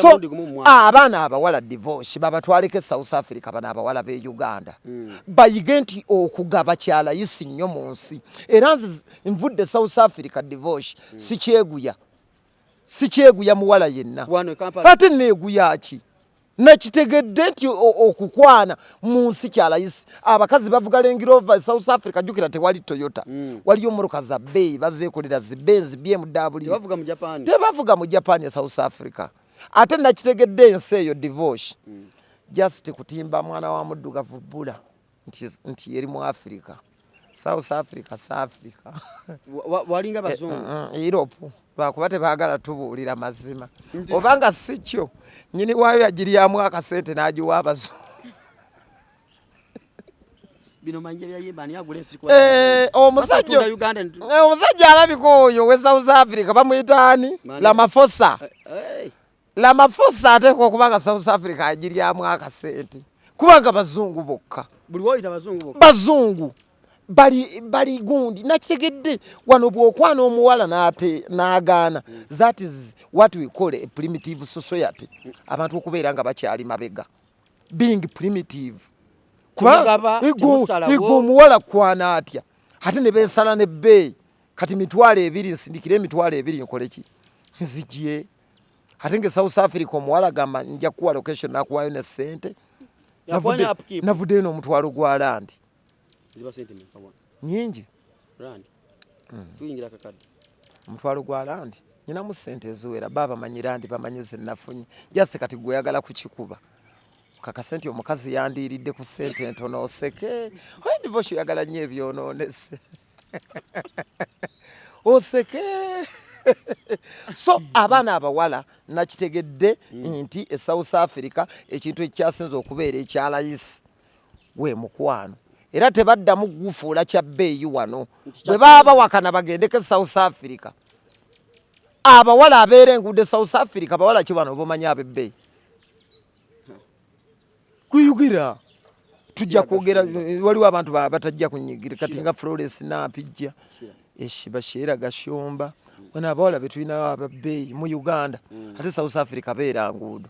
so abaana abawala divorce babatwaleko South Africa bana abawala be Uganda bayige nti okugaba kyalayisi nnyo mu nsi era nze nvudde South Africa divorce sikyeguya muwala yenna ate neeguya ki nakitegedde nti okukwana mu nsi kyalayisi abakazi bavuga Range Rover South Africa jukira tewali Toyota waliyo motoka za bei bazeekolera zibenzi BMW tebavuga mu Japan ya South Africa ate nakitegedde ensi eyo divorce just kutimba mwana wa muddugavu bbula nti yeri mu Africa South Africa walinga bazungu Europe bakuba tebaagala tubuulira mazima obanga si kyo nnyini waayo yagiryamu akasente n'agiwa abazungu bino manje byayimba agula ensiku omusajja alabika oyo we South Africa bamuyitaani Ramaphosa ateekwa okubanga South Africa agiryamu akasente kubanga bazungu bokka buli woyita bazungu bali gundi nakitegedde wano bw'okwana omuwala n'agaana. That is what we call a primitive society. Abantu okubeera nga bakyali mabega, being primitive. Kuba ego omuwala kwana atya ate ne beesala n'ebbeeyi kati 200 nsindikire 200 nkole ki nzijye ate nge South Africa omuwala gamba nja kuwa location nakuwayo ne ssente navudde eno omutwalo gwa landi ziba sente mfabona nyingi rand tuyingira kakadde omutwalo gwa landi nyina mu ssente eziwera baba manyi landi bamanyize nafunye jase kati gwe yagala kukikuba kakasente omukazi yandiridde ku ssente entono oseke oyo divorce yagala nnyo ebyonoonese oseke so abaana abawala nakitegedde nti e South Africa ekintu ekyasinze okubeera ekyalayisi we mukwano era tebaddamu gufuula kya bbeeyi wano bwe baba wakana bagendeke South Africa abawala abeera enguude South Africa abawala ki wano bomanyi ab'ebbeeyi kuyugira tujja kwogera waliwo abantu batajja kunyigira kati nga Florence Nampijja eshiba shera gashomba wana abawala betulina ababbeeyi mu Uganda ate South Africa beera nguudo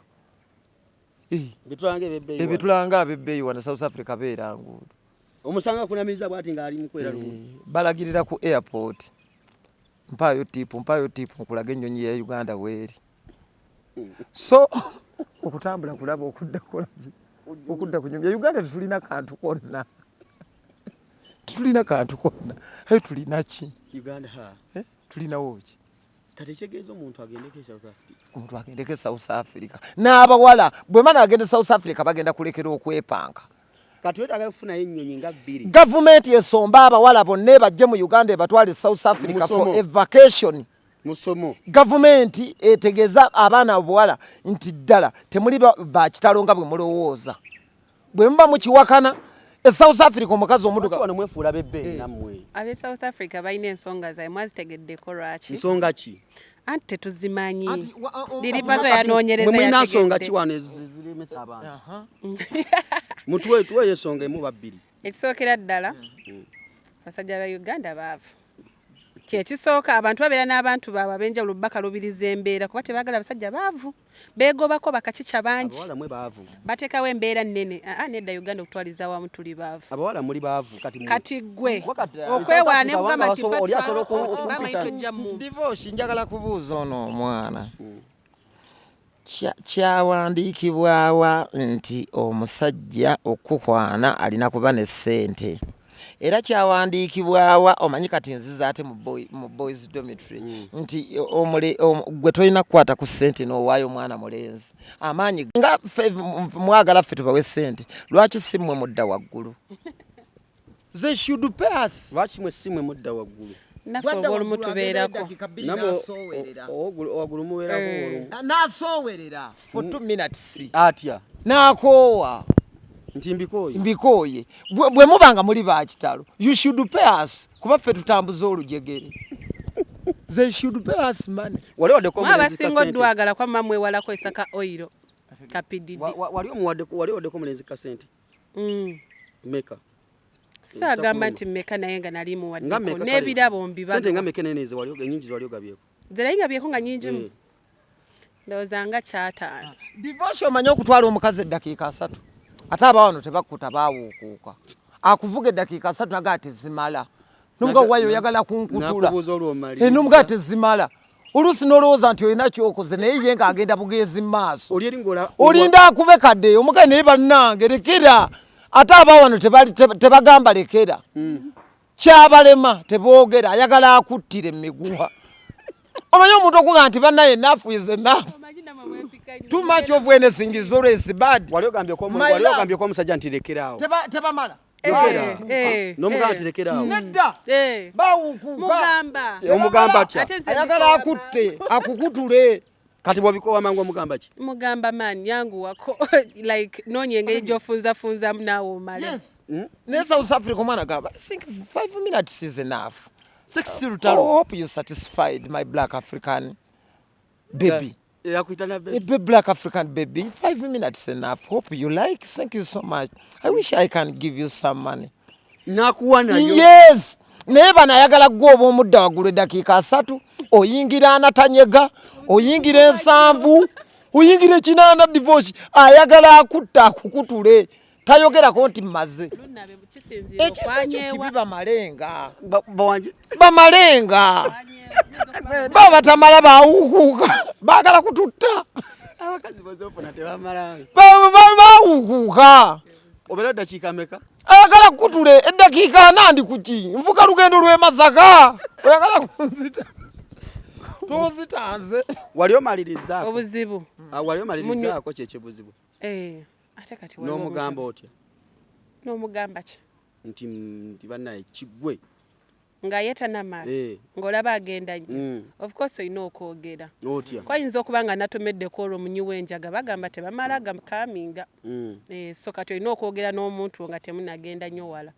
betulanga ababbeeyi wana South Africa beera nguudo omusanga kunamiriza bwati nga ali mukwera balagirira ku airport mpayo tipu nkulaga ennyonyi ya Uganda weeri so okutambula kulaba okudda kolaji okudda ku nyumba ya Uganda tulina kantu konna hey tulina ki Uganda tulina woki kati kyegeeza omuntu agendeke South Africa omuntu agendeke South Africa n'abawala bwe mana agende South Africa bagenda kulekera okwepanka kati wetaaga kufuna ennyonyi nga 2 gavumenti esomba abawala bonna bajje mu Uganda ebatwale South Africa for a vacation musomo gavumenti etegeza abaana abawala nti ddala temuli ba kitalo nga bwe mulowooza bwe muba mukiwakana e South Africa omukazi omuduga wano mwefuula bebbe nammwe abe South Africa balina ensonga zaabwe mwazitegeddeko lwaki nsonga ki anti tetuzimanyi diripazo yanoonyereza mwina nsonga ki wano eziremesa abantu mutuwe ensonga emu babbiri ekisookera ddala basajja ba Uganda baavu kyekisooka abantu babeera n'abantu baabwe ab'enjawulo bbaka lubiriza embeera kuba tebaagala abasajja baavu beegobako bakakica bangi abawala mwe baavu bateekawo embeera nnene nedda Uganda okutwaliza wamu tuli baavu abawala muli baavu kati gwe okwewaana ne kugamba nti bamayito ojja mu divorce njagala kubuuza ono omwana kyawandiikibwawa nti omusajja okukwana alina kuba ne ssente era kyawandiikibwawa omanyi kati nziza ate mu boys dormitory nti gwe tolina kukwata ku ssente n'owaayo omwana mulenzi amaanyi nga mwagala ffe tubawe ssente lwaki si mmwe mudda waggulu they should pay us lwaki mwe si mmwe mudda waggulu naffe olw'olumu tubeerako owagulu mubeerako n'asoowerera for 2 minutes atya n'akoowa nti mbikooye bwe mubanga muli ba kitalo you should pay us kuba ffe tutambuza olujegere they should pay us money abasinga oddwagala kwa mamwe walako esaka oiro kapididi wali oddeko omulenzi ka sente meka so agamba nti mmeka naye nga nali muwaddeko n'ebirabo sente nga meka neneze enyingi wali ogabyeko zerayi ngabyeko nga nyingimu ndowooza nga kyataano divorce omanyi okutwala omukazi eddakiika 3 ate abawano tebakkuta baawuukuuka akuvuga eddakiika 3 nagaa tezimala numuga wayo oyagala kunkutula numuga tezimala oluusi n'olowooza nti olina kyokoze naye ye ng'agenda bugenzi mu maaso olinda akube kadde omugazi naye bannange lekera ate abawano tebagamba lekera kyabalema teboogera ayagala akuttire emiguwa omanyi omuntu okuga nti bannaye enough is enough too much of anything is always bad wali ogambyeko omusajja nti lekeraawo tebamala n'omugamba nti lekeraawo nedda baawukuuka omugamba atya ayagala akutte akukutule kati bw'obikowa mangu omugamba ki mugamba maani yanguwako like noonya engeri gy'ofunzafunzamu naawe omale naye South Africa omwana gamba I think 5 minutes is enough. I hope you're satisfied, my black African baby. Black African baby. 5 minutes enough. Hope you like. Thank you so much. I wish I can give you some money. nakuwa nayo. Yes. Naye banayagala gwe oba omudda waggulu eddakiika 3 oyingira anatanyega oyingira 7 oyingira 8 divorce ayagala akutta akukutule tayogerako nti mmaze bamalenga baba batamala bawukuuka baagala kututta abakazi bazofuna tebamalanga bawukuuka obeera eddakiika meka ayagala kutule eddakiika 4 ndi kuki nvuka lugendo lw'e Masaka oyagala kunzita tozitanze wali omalirizaako obuzibu wali omalirizaako kyekibuzibu ate kati n'omugamba otya n'omugamba ki nti bannaye kigwe nga yetanamaala ng'olaba agenda nnyo of course olina okwogera otya kwayinza okuba nga natomeddeko olwo munyi w'enjaga bagamba tebamala gakaminga so kati olina okwogera n'omuntu nga temunagenda nnyo wala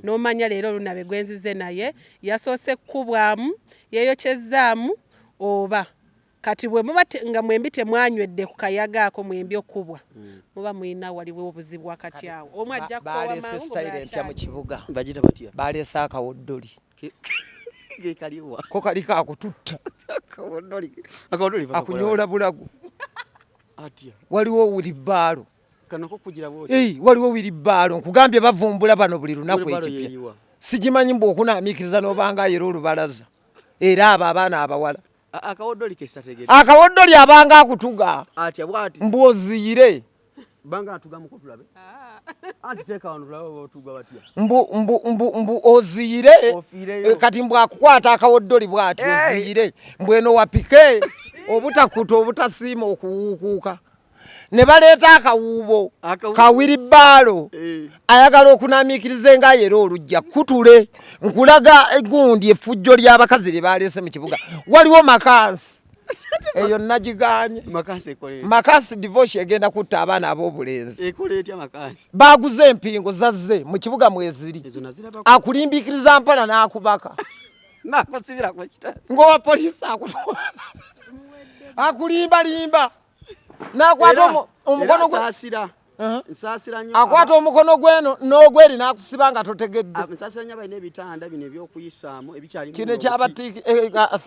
n'omanya leero olunabe gwenzize naye yasoose kkubwamu yeeyokyezaamu oba kati bwe muba nga mwembi temwanywedde ku kayaga ako mwembi okkubwa muba mulina waliwo obuzibu wakati awo omu ajja baleese sitayire empya mu kibuga bagita batya baleese akawoddoli kaliwa ko kali kakututta akawoddoli akunyoola bulagu atya waliwo wilibbaalo kanako kugira bose waliwo wilibbaalo nkugambye bavumbula bano buli lunaku ekipya sigimanyi mbu okunaamiikiriza n'obanga ayera olubalaza era abo abaana abawala akawoddoli kesategere akawoddoli abanga akutuga atya bwati mbu oziyire banga atuga muko tulabe anti teka wano tulabe otuga batya mbu oziyire kati mbu akukwata akawoddoli bwati oziyire mbu eno wapike obutakuta obutasiima okuwuukuuka ne baleeta akawuubo kawiribbaalo ayagala okunaamiikiriza nga yera olujja kutule nkulaga egundi effujjo ly'abakazi lye baleese mu kibuga waliwo makansi eyo nagiganye makansi divorce egenda kutta abaana ab'obulenzi baguze empingo zazze mu kibuga mweziri akulimbiikiriza mpala n'akubaka ng'owa poliisi akutwala akulimbalimba n'akwata omukono akwata omukono gweno n'ogweri n'akusiba nga totegedde kino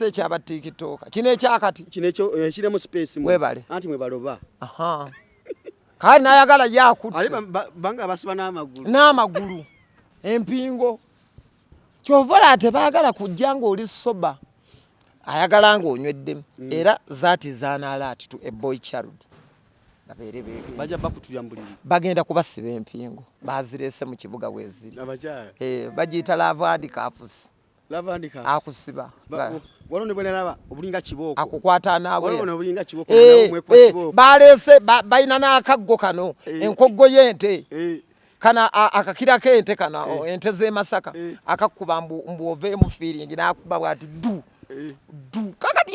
ekyabatikitooka kino ekyakati webale kale n'ayagala yakutta n'amagulu empingo kyovola ate baagala kujja ng'oli soba ayagala ng'onyweddemu era zaati zaanaalaati to a boy child baja bakutuyambulira bagenda kubasiba empingo bazireese mu kibuga weziri bagiyita lavandikafusi akusiba walone bwenalaba obulinga kiboko akukwata naawe walone obulinga kiboko kiboko baleese bayina n'akaggo kano enkoggo y'ente kana akakirako ente kana ente z'e Masaka akakkuba mbu oveemu feeling n'akuba bwati du kakati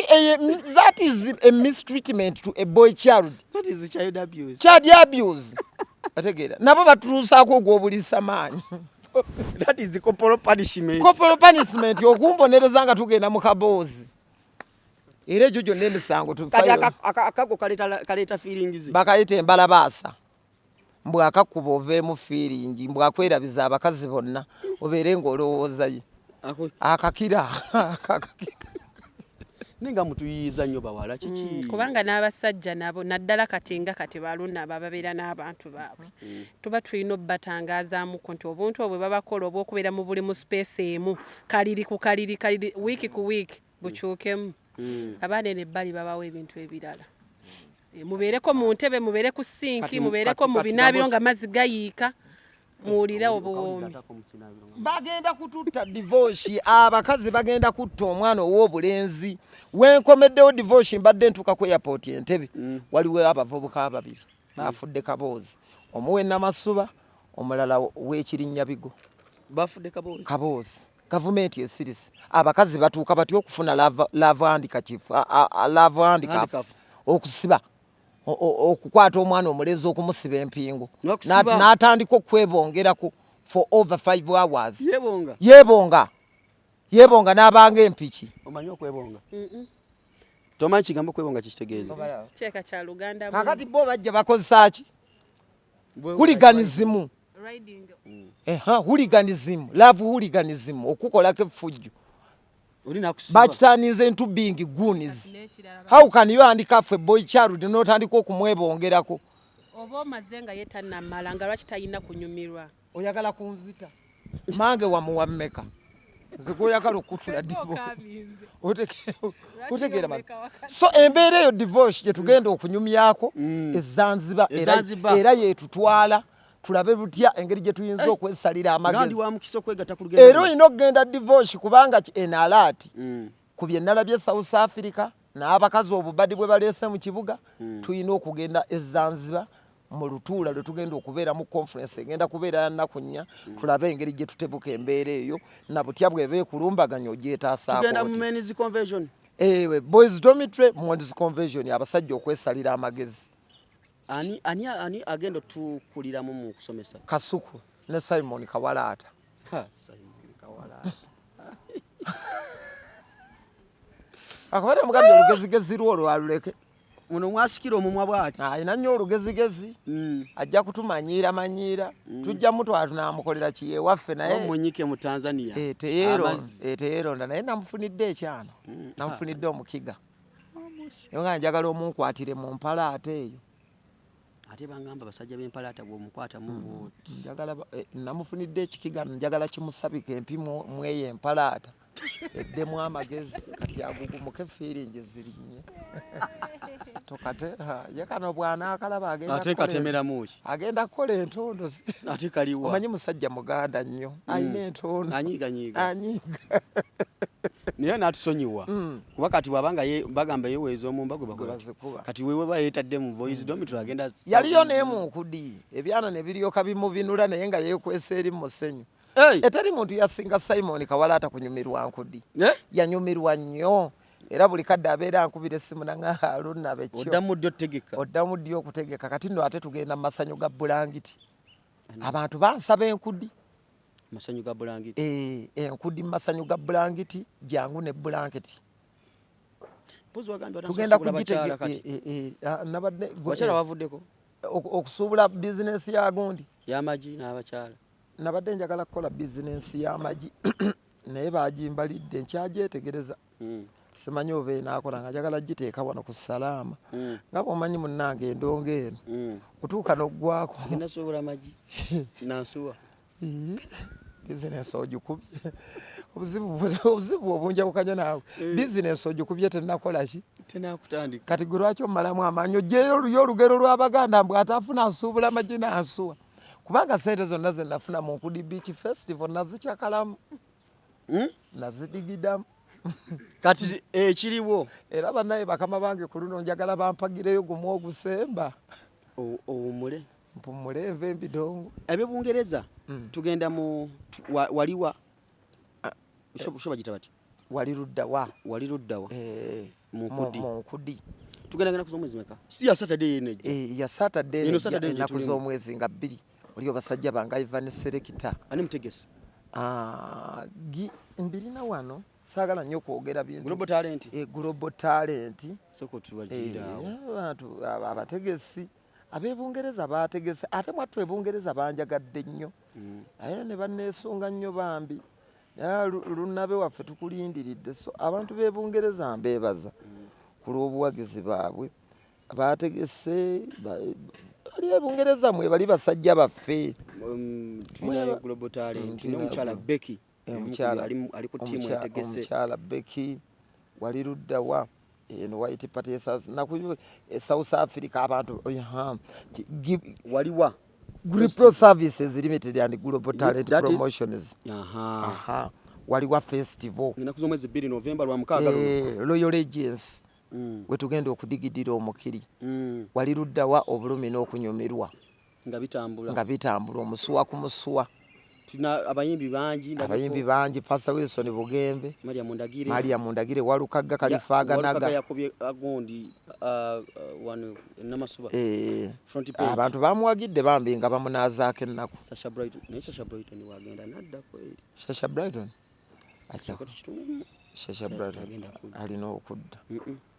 that is a mistreatment to a boy child. That is child abuse. Child abuse. Ategera nabo batusaako ogwobulisa maanyi. That is the corporal punishment. Corporal punishment yokumbonereza nga tugenda mu kaboozi. Era jojo n'emisango tufayo. Akago kaleta feelings. Bakayita embalabaasa. Mbwa akakuba oveemu feeling mbwa akwerabiza abakazi bonna obeere ng'olowoozayo. Akakira ninga mutuyiza nnyo bawala kiki kubanga n'abasajja nabo naddala katinga kati baluna bababeera n'abantu baabwe tuba tulina obbatangazaamuko nti obuntu obwe babakola oba okubeera mu buli mu space emu kaliri ku kaliri wiiki ku wiiki bukyukemu abaana eno ebbali babawo ebintu ebirala mubeereko mu ntebe mubeere ku sinki mubeereko mu binaabiro nga mazzi gayiika muwulira obuwoomi bagenda kututta divorce abakazi bagenda kutta omwana ow'obulenzi wenkomeddewo divorce mbadde ntuuka ku airport Entebbe waliwo abavubuka ababiri bafudde kaboozi omuwe Namasuba omulala w'Ekirinnya Bigo bafudde kaboozi gavumenti esirisi abakazi batuuka batya okufuna love handcuffs okusiba okukwata omwana omulenzi okumusiba empingo n'atandika okwebongerako for over 5 hours yebonga n'abanga empiki omanyi okwebonga tomanyi kigambo kwebonga kitegeeza kyeka kya Luganda kakati bo bajja bakozesa ki huliganism riding hooliganism, love hooliganism, okukolako effujjo. Bakitanize into being goonies. How can you handicap a boy child n'otandika okumwebongerako? Oba omazenga yetannamala nga lwaki talina kunyumirwa. Oyagala kunzita mange wamuwammeka nze goyagala okutula divorce otegeera mali. So embeera eyo divorce gye tugenda okunyumyako ezanziba era yetutwala tulabe butya engeri gye tuyinza okwesalira amagezi. Era olina okugenda divorce kubanga enalaati ku bye nalabye South Africa n'abakazi obubadi bwe baleese mu kibuga tuyina okugenda ezanziba mu lutuula lwe tugenda okubeera mu conference egenda kubeera nnaku nnya tulabe engeri gye tutebuka embeera eyo na butya bw'eba ekulumbaganya ogyetaasaako. Tugenda mu men's convention. Boys dormitory, men's convention, abasajja okwesalira amagezi. Ani agenda tukulira mu kusomesa? Kasuku ne Simon Kawalaata. Simon Kawalaata. Akabada mugambye olugezigezi lwo aluleke. Muno mwasikira omumwa bwati. Ayina nnyo olugezigezi. Ajja kutumanyiira. Tujja mutwala tunaamukolera kiye waffe naye. Omunyike mu Tanzania. Teyeronda naye namufunidde ekyano. Namufunidde omukiga. Nga njagala omunkwatire mu mpalaata eyo. Ate bangamba basajja b'empalaata bw'omukwata mu bwoti. Njagala namufunidde ekikiga njagala kimusabika empimo mweyo empalaata. Eddemu amagezi kati agugumuke feeling zirinnye. Tokate yakano bwana akalaba agenda ate katemera muki agenda kukola entondo ate kaliwa omanyi musajja muganda nnyo ayina entondo anyiga niye n'atusonyiwa kuba kati bwabanga bagamba yeweeza omumba gwe bakola kati wewe bayetadde mu boys dormitory agenda yaliyo n'emunkudi ebyana ne biryoka bimubinula naye nga yeekwesa eri musenyu etali muntu yasinga Simon Kawalaata kunyumirwa nkudi yanyumirwa nnyo. Era buli kadde abeera ankubira essimu nanga alunna bekyo. Oddamu ddyo okutegeka. Kati nno ate tugenda mu masanyu ga bulangiti. Abantu bansaba enkudi. Masanyu ga bulangiti. Enkudi mu masanyu ga bulangiti jangu ne bulangiti. Tugenda kugitegeka. Nabadde abakyala bavuddeko. Okusuubula bizinensi ya gundi. Y'amagi n'abakyala. Nabadde njagala kukola bizinensi y'amagi naye baagimbalidde nkyagyetegereza. Simanyi oba enaakola nga njagala giteeka wano ku salaama. Nga bw'omanyi munnange endongo eno kutuuka n'oggwako. Nasuubula amagi nansuwa. Bizinensi ogikubye. Obuzibu obunjawukanya naawe. Bizinensi ogikubye tennakola ki? Tennakutandika. Kati gwe lwaki omalamu amaanyi oggyeyo olugero lw'Abaganda mbu ataafuna asuubula amagi n'ansuwa. Kubanga sente zonna ze nafuna mu Nkudi Beach Festival nazikyakalamu. Nazidigidamu. Kati ekiriwo era bannaye bakama bange ku luno njagala bampagireyo gumu ogusemba owumule mpumule enve embidongo eby'Obungereza tugenda mu waliwa shoba gitawati wali luddawa mu Nkudi tugenda kuzo mwezi meka si ya Saturday neje ya Saturday nakuzo omwezi nga 2 oli basajja banga Ivan Serekita ani mutegesi mbirina wano sagala nnyo kwogera bintu global talent soko tuwajira abantu abategesi ab'Ebungereza bategese ate mwattu Ebungereza banjagadde nnyo aye ne banneesunga nnyo bambi lunabe waffe tukulindiridde so abantu b'Ebungereza mbeebaza ku lw'obuwagizi baabwe bategese bali Ebungereza mwe bali basajja baffe tulinayo global talent n'omukyala Becky ali ku tiimu yategese omukyala Becky wali luddawa white party naku South Africa abantu waliwa Gripro Services Limited and Global Talent Promotions waliwa festival ninakuzo mwezi 2 November lwa mukaaga Royal Agency wetugenda okudigidira omukiri wali luddawa obulumi n'okunyumirwa nga bitambula omusuwa ku musuwa tuna abayimbi bangi Pastor Wilson Bugembe Maria Mundagire Walukagga Kalifaaga naga yakubye agundi wano namasuba front page abantu bamuwagidde bambi nga bamunazaako ennaku Sasha Brighton wagenda nadda kweli Sasha Brighton alina okudda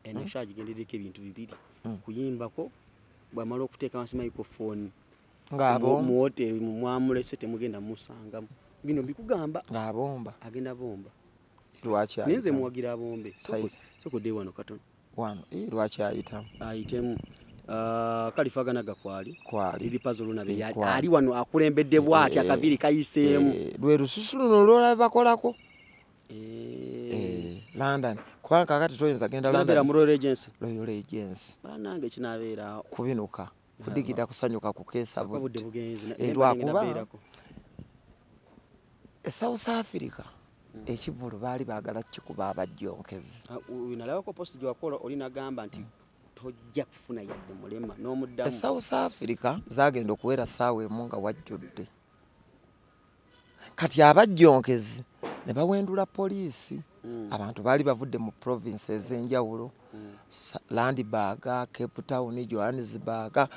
enasha agigendereko ebintu bibiri kuyimbako bwamala okuteeka wansi microphone mu hoteli mwamulese temugenda musangamu bino bikugamba ng'abomba agenda bomba lwaki ninze muwagira abombe soko de wano katono wano lwaki ayitamu ayitemu kalifagana gakwali liri puzzle lunabe ali kwali. wano akulembedde bwati akabiri kayiseemu lwe lususu luno lwolaba bakolako London kubanga kakati toyinza genda London mu Royal Agency banange kinabeera kubinuka kudigida kusanyuka kukeesa budde bugenzi lwakuba South Africa ekivulu baali baagala kikuba abajjonkezi nalabako post gyawakola olinagamba nti tojja kufuna yadde mulema n'omuddamu South Africa zagenda okuwera ssaawa emu nga wajjudde kati abajjonkezi ne bawendula poliisi abantu baali bavudde mu province ez'enjawulo Landburg, Cape Town, Johannesburg,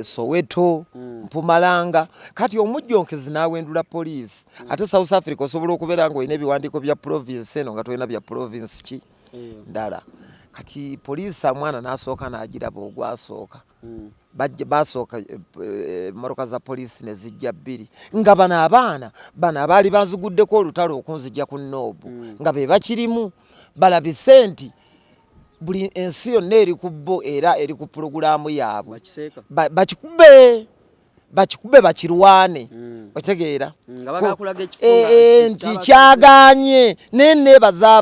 Soweto, Mpumalanga kati omujjonkezi n'awendula poliisi ate South Africa osobola okubeera ng'olina ebiwandiiko bya province eno nga tolina bya province ki ndala kati poliisi amwana n'asooka n'agiraba ogwasooka basooka mmotoka za poliisi ne zijja bbiri nga bano abaana abaali banziguddeko olutalo okunzijja ku noobu nga be bakirimu balabise nti buli ensi yonna eri ku bo era eri ku pulogulaamu yaabwe bakikube bakirwane otegeera nti kyaganye neneebaza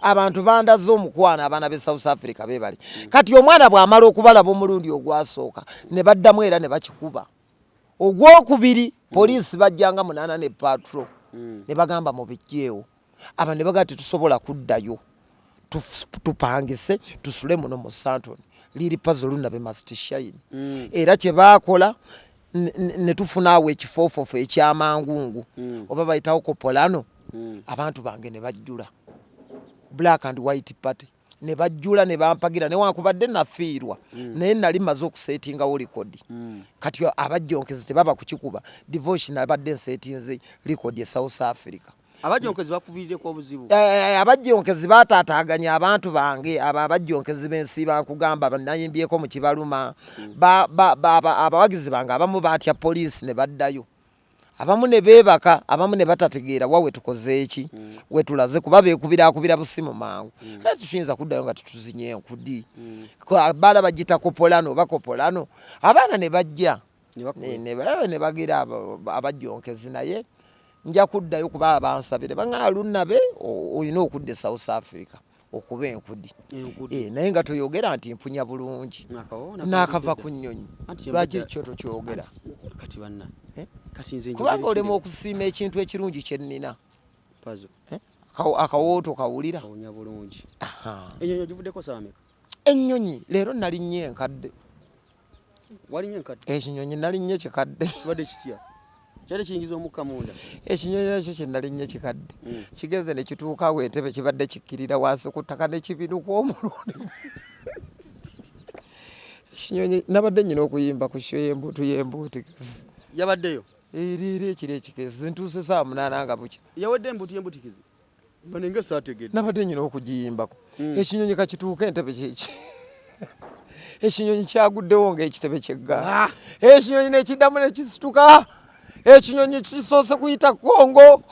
abantu bandaze omukwano abaana b'e South Africa bebali kati omwana bw'amala okubalaba omulundi ogwasooka ne baddamu era ne bakikuba ogwokubiri poliisi bajjanga 8 ne patrol ne bagamba mubijjeewo aba ne bagaa tetusobola kuddayo tupangise tusule muno mu Sandton liri puzzle lunabe must shine era kye baakola ne tufunaawo ekifoofoofu ekyamangungu oba bayitawo kopolano abantu bange ne bajjula black and white party ne bajjula ne bampagira newankubadde nafiirwa naye nali maze okuseetingawo likodi kati abajjonkezi tebaba kukikuba divorce nabadde nseetinze likodi e South Africa abajjonkezi bakuviirireko obuzibu abajjonkezi baataataaganya abantu bange abajjonkezi b'ensi bankugamba nayimbyeko mu kibaluma abawagizi bange abamu baatya poliisi ne baddayo abamu ne beebaka abamu ne batategeera wawe tukoze eki wetulaze kuba beekubiraakubira busimu mangu kale tukiyinza kuddayo nga tutuzinye enkudi baala bagita kopolano oba kopolano abaana ne bajja ne bagira abajjonkezi naye nja kuddayo kuba abansabire baŋŋaa lunnabe olina okudda South Africa okuba enkudi naye nga toyogera nti mpunya bulungi n'akava ku nnyonyi lwaki ekyo tokyogera kubanga olema okusiima ekintu ekirungi kye nnina akawooto kawulira ennyonyi leero nalinnye enkadde ekinyonyi nalinnye kikadde kyali kiyingiza omukka munda ekinyonyi nakyo kye nalinnye kikadde kigenze ne kituukawo entebe kibadde kikkirira wansi ku ttaka ne kibinuka omulundi ekinyonyi nabadde nnyina okuyimba ku sho y'embuuti yabaddeyo eri ekiri ekikezi ntuuse ssaawa 8 nga bukya yawadde embuuti y'embutikizi banenge saategedde nabadde nnyina okugiyimbako ekinyonyi kakituuka entebe kyeki ekinyonyi kyaguddewo ng'ekitebe kyegga ekinyonyi nekiddamu nekisituka ekinyonyi kisoose kuyita Kongo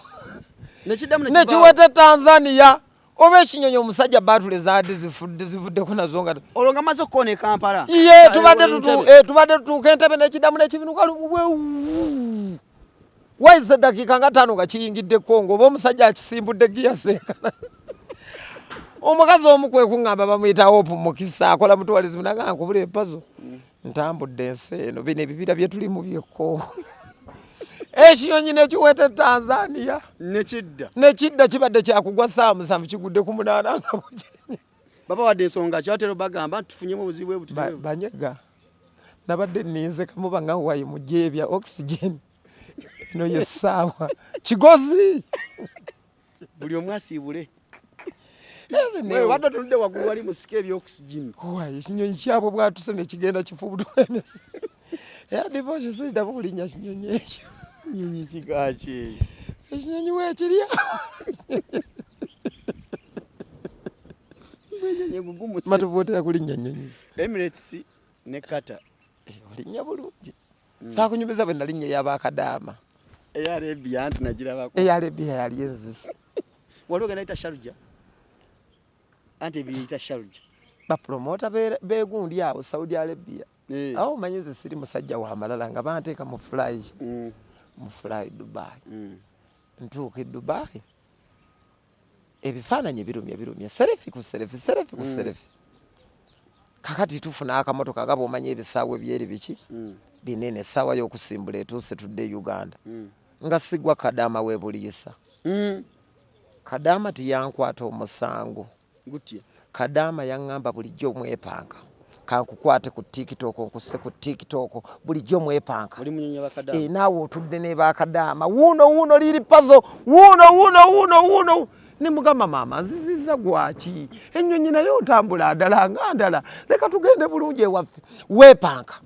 nekiwete Tanzania oba ekinyonyi omusajja baatule zaadi zivuddeko nazo nga olwo nga maze okukona e Kampala ye tubadde tutuuka entebe nekiddamu nekibinuka lumu waize eddakiika nga 5 nga kiyingidde Kongo oba omusajja akisimbudde giyasenkana omukazi omu kwe kuŋŋamba bamuyita Hope Mukisa akola mutuwalizimu nagamba nkubula empazo ntambudde ensi eno bino ebibira bye tulimu byekkongo ekinyonyi nekiwete Tanzania nekidda kibadde kyakugwa ssaawa 7 kigudde ku 8 nga bukyenye baba wadde ensonga kyatero bagamba tufunyemu obuzibu ebuti banyega nabadde nninze kamuba nga wayi mujje ebya oxygen eno yessaawa kigozi buli omu asiibule wadde tunudde waggulu wali musika ebyoxygen ekinyonyi kyabwe bwatuse nekigenda kifubutulemesi era divorce siddamu kulinnya kinyonyi ekyo nyonyi kigaki ekinyonyi weekirya matuvootera kulinnya nyonyi Emirates ne Qatar olinnya bulungi Saakunyumiza bwe nali nnyo ey'Abakadaama. Ebye anti nagirabako. Ebye yali enzisi. Waliwo genda yita Sharujja. Anti ebiyita Sharujja. Bapromota beegundi awo Saudi Arabia. Awo omanyi nze siri musajja wa malala nga banteeka mu fly. Mu fly Dubai. Ntuuka e Dubai. Ebifaananyi birumye. Serefi ku serefi. Kakati tufuna akamotoka nga bw'omanyi ebisaawe byeri biki. Binene essaawa y'okusimbula etuuse tudde Uganda. Nga sigwa Kadaama weebuliisa. Kadaama tiyankwata omusango. Gutya. Kadaama yaŋŋamba bulijjo mwepanka. Kankukwate ku TikTok nkusse ku TikTok bulijjo mwepanka. Oli munyonyi Bakadaama. Naawe otudde ne Bakadaama. Wuuno liri puzzle. Wuuno. Ne mugamba maama nziziza gwaki. Ennyonyi nayo ntambula ndala nga ndala. Leka tugende bulungi ewaffe. Weepanka.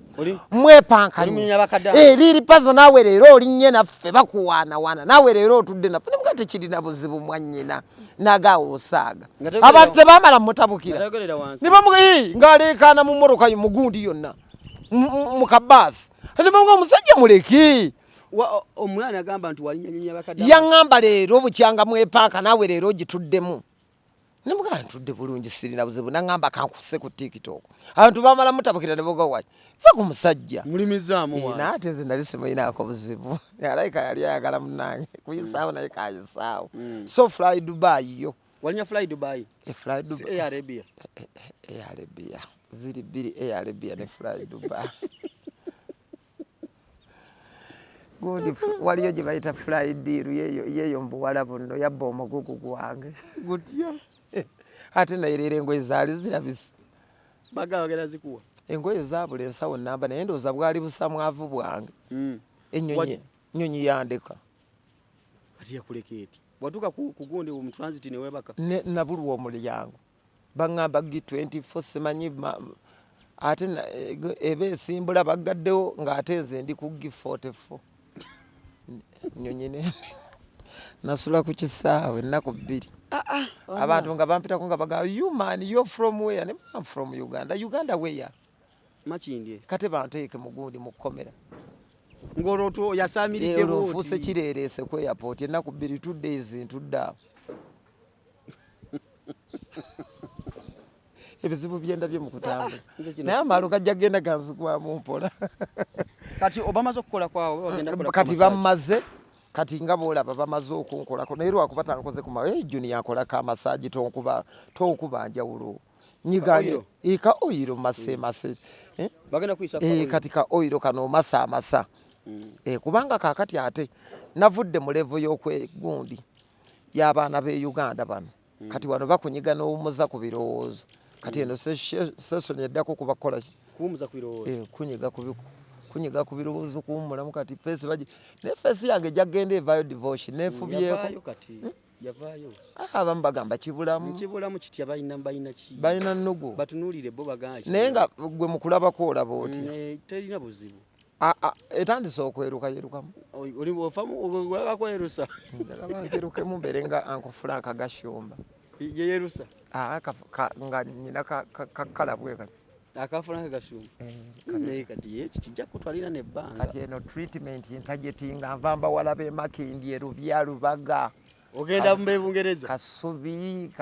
Mwepanka. Oli munyonyi Bakadaama. Liri puzzle naawe leero olinnye naffe bakuwaana. Naawe leero otudde naffe. Ne mugate kirina buzibu mwannyina. Nagaawo osaaga. Abantu tebaamala mutabukira. Ne bamugayi ng'aleekaana mu mmoroka mugundi yonna. Mu kabaasi. Ne bamuga omusajja muleki. Omwana agamba nti wali nyonyi Bakadaama. Yaŋŋamba leero bukyanga mwepanka naawe leero gituddemu. Ne mugamba ntudde bulungi sirina buzibu naŋŋamba kankusse ku TikTok. Abantu baamala mutabukira ne bamuga waki. Fa ku musajja. Mulimizaamu wa. Naate nze nali simulinaako buzibu. Yalayika yali ayagala munnange. Kuyisaawo naye kayisaawo. So fly Dubai yo. Walinya fly Dubai. Fly Dubai. Air Arabia. Air Arabia. Ziri bbiri Air Arabia ne fly Dubai. Gundi waliyo gye bayita fly deal yeeyo mbuwala buno yabba omugugu gwange. Gutya. Ate naye leero engoye zaali zirabise. Bagawagera zikuwa. Engoye zaabula ensawo namba naye ndowooza bwali busamwavu bwange. Ennyonyi yandeka. Ati yakuleka eti. Watuuka ku gundi mu transit ne weebaka. Nabulwa omulyango. Baŋŋamba G24 simanyi ate eba esimbula baggaddewo ng'ate nze ndi ku G44. Nnyonyi ne nasula ku kisaawe ennaku 2. Abantu nga bampitako nga bagamba you man you're from where? Ne I'm from Uganda. Uganda where? Makindye. Kate banteeke mu gundi mu kkomera. Ng'olwoto yasaamiridde bwoti. Ofuuse kireereese ku airport ennaku 2 2 days ntudde awo. Ebizibu byendabye mu kutambula. Naye amalo gajja genda ganzigwamu mpola. Kati obamaze okukola kwawe bagenda kola. Kati bamaze kati nga boolaba bamaze okunkolako naye lwakuba tankoze ku mawe juni yakolako amasaji tonkuba njawulo. Nyigayo eka oyiro mase. Bagenda kuyisa kati ka oyiro kano masa. Kubanga kakati ate navudde mu level y'okwegundi y'abaana be Uganda bano. Kati wano bakunyiga n'omuza ku birowoozo. Kati eno session eddako kubakola kuumuza ku birowoozo. Kunyiga ku birowoozo kuwummulamu kati face baji ne face yange jagenda evayo devotion nefubyeko. Yavaayo kati yavaayo. Abamu bagamba kibulamu. Kibulamu kitya balina ki? Balina nnugu. Batunuulire bo bagaki. Naye nga gwe mu kulabako olaba oti. Terina buzibu. Etandise okweruka yerukamu. Oli ofamu wakwerusa. Njagala nterukemu mbere nga Uncle Frank Gashumba. Ye yerusa. Nga nyina kalabwe kati. Akafuna Gashumba. Naye kati ye kijja kutwalira nebbanga. Kati eno treatment intajetinga nvamba walabe makindi erubya lubaga. Ogenda mbe Bungereza. Kasubi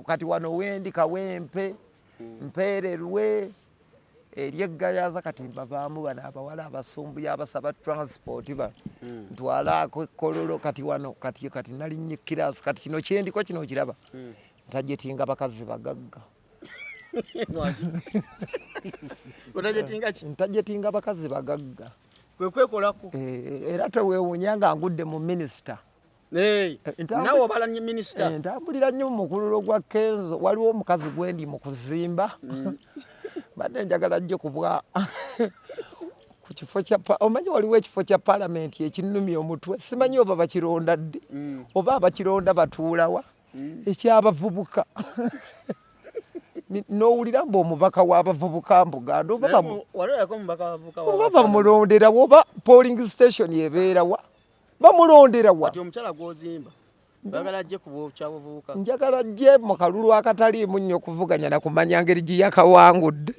kati wano wendi kawempe. Mpererwe. Eryegayaza kati mbavaamu bana abawala abasumbu yabasaba transport ba ntwala ko kololo kati wano kati nali nyikirasi kati kino kyendiko kino kiraba ntajetinga bakazi bagagga otajetinga ki ntajetinga bakazi bagagga kwekolako era tewewunyanga ngudde mu minister nawo balanye minister ntambulira nnyo mu kululo gwa Kenzo waliwo omukazi gwendi mu kuzimba badde njagala jjo kubwa ku kifo kya omanyi waliwo ekifo kya parliament ekinnumya omutwe simanyi oba bakironda ddi oba abakironda batuulawa ekyabavubuka n'owulira mbu omubaka w'abavubuka mbuganda oba bamulondera oba polling station ebeerawa bamulonderawa omukyala gw'ozimba bagala jje ku kyabuvubuka njagala jje mu kalulu akataliimu nnyo okuvuganya na kumanya ngeri gye yakawangudde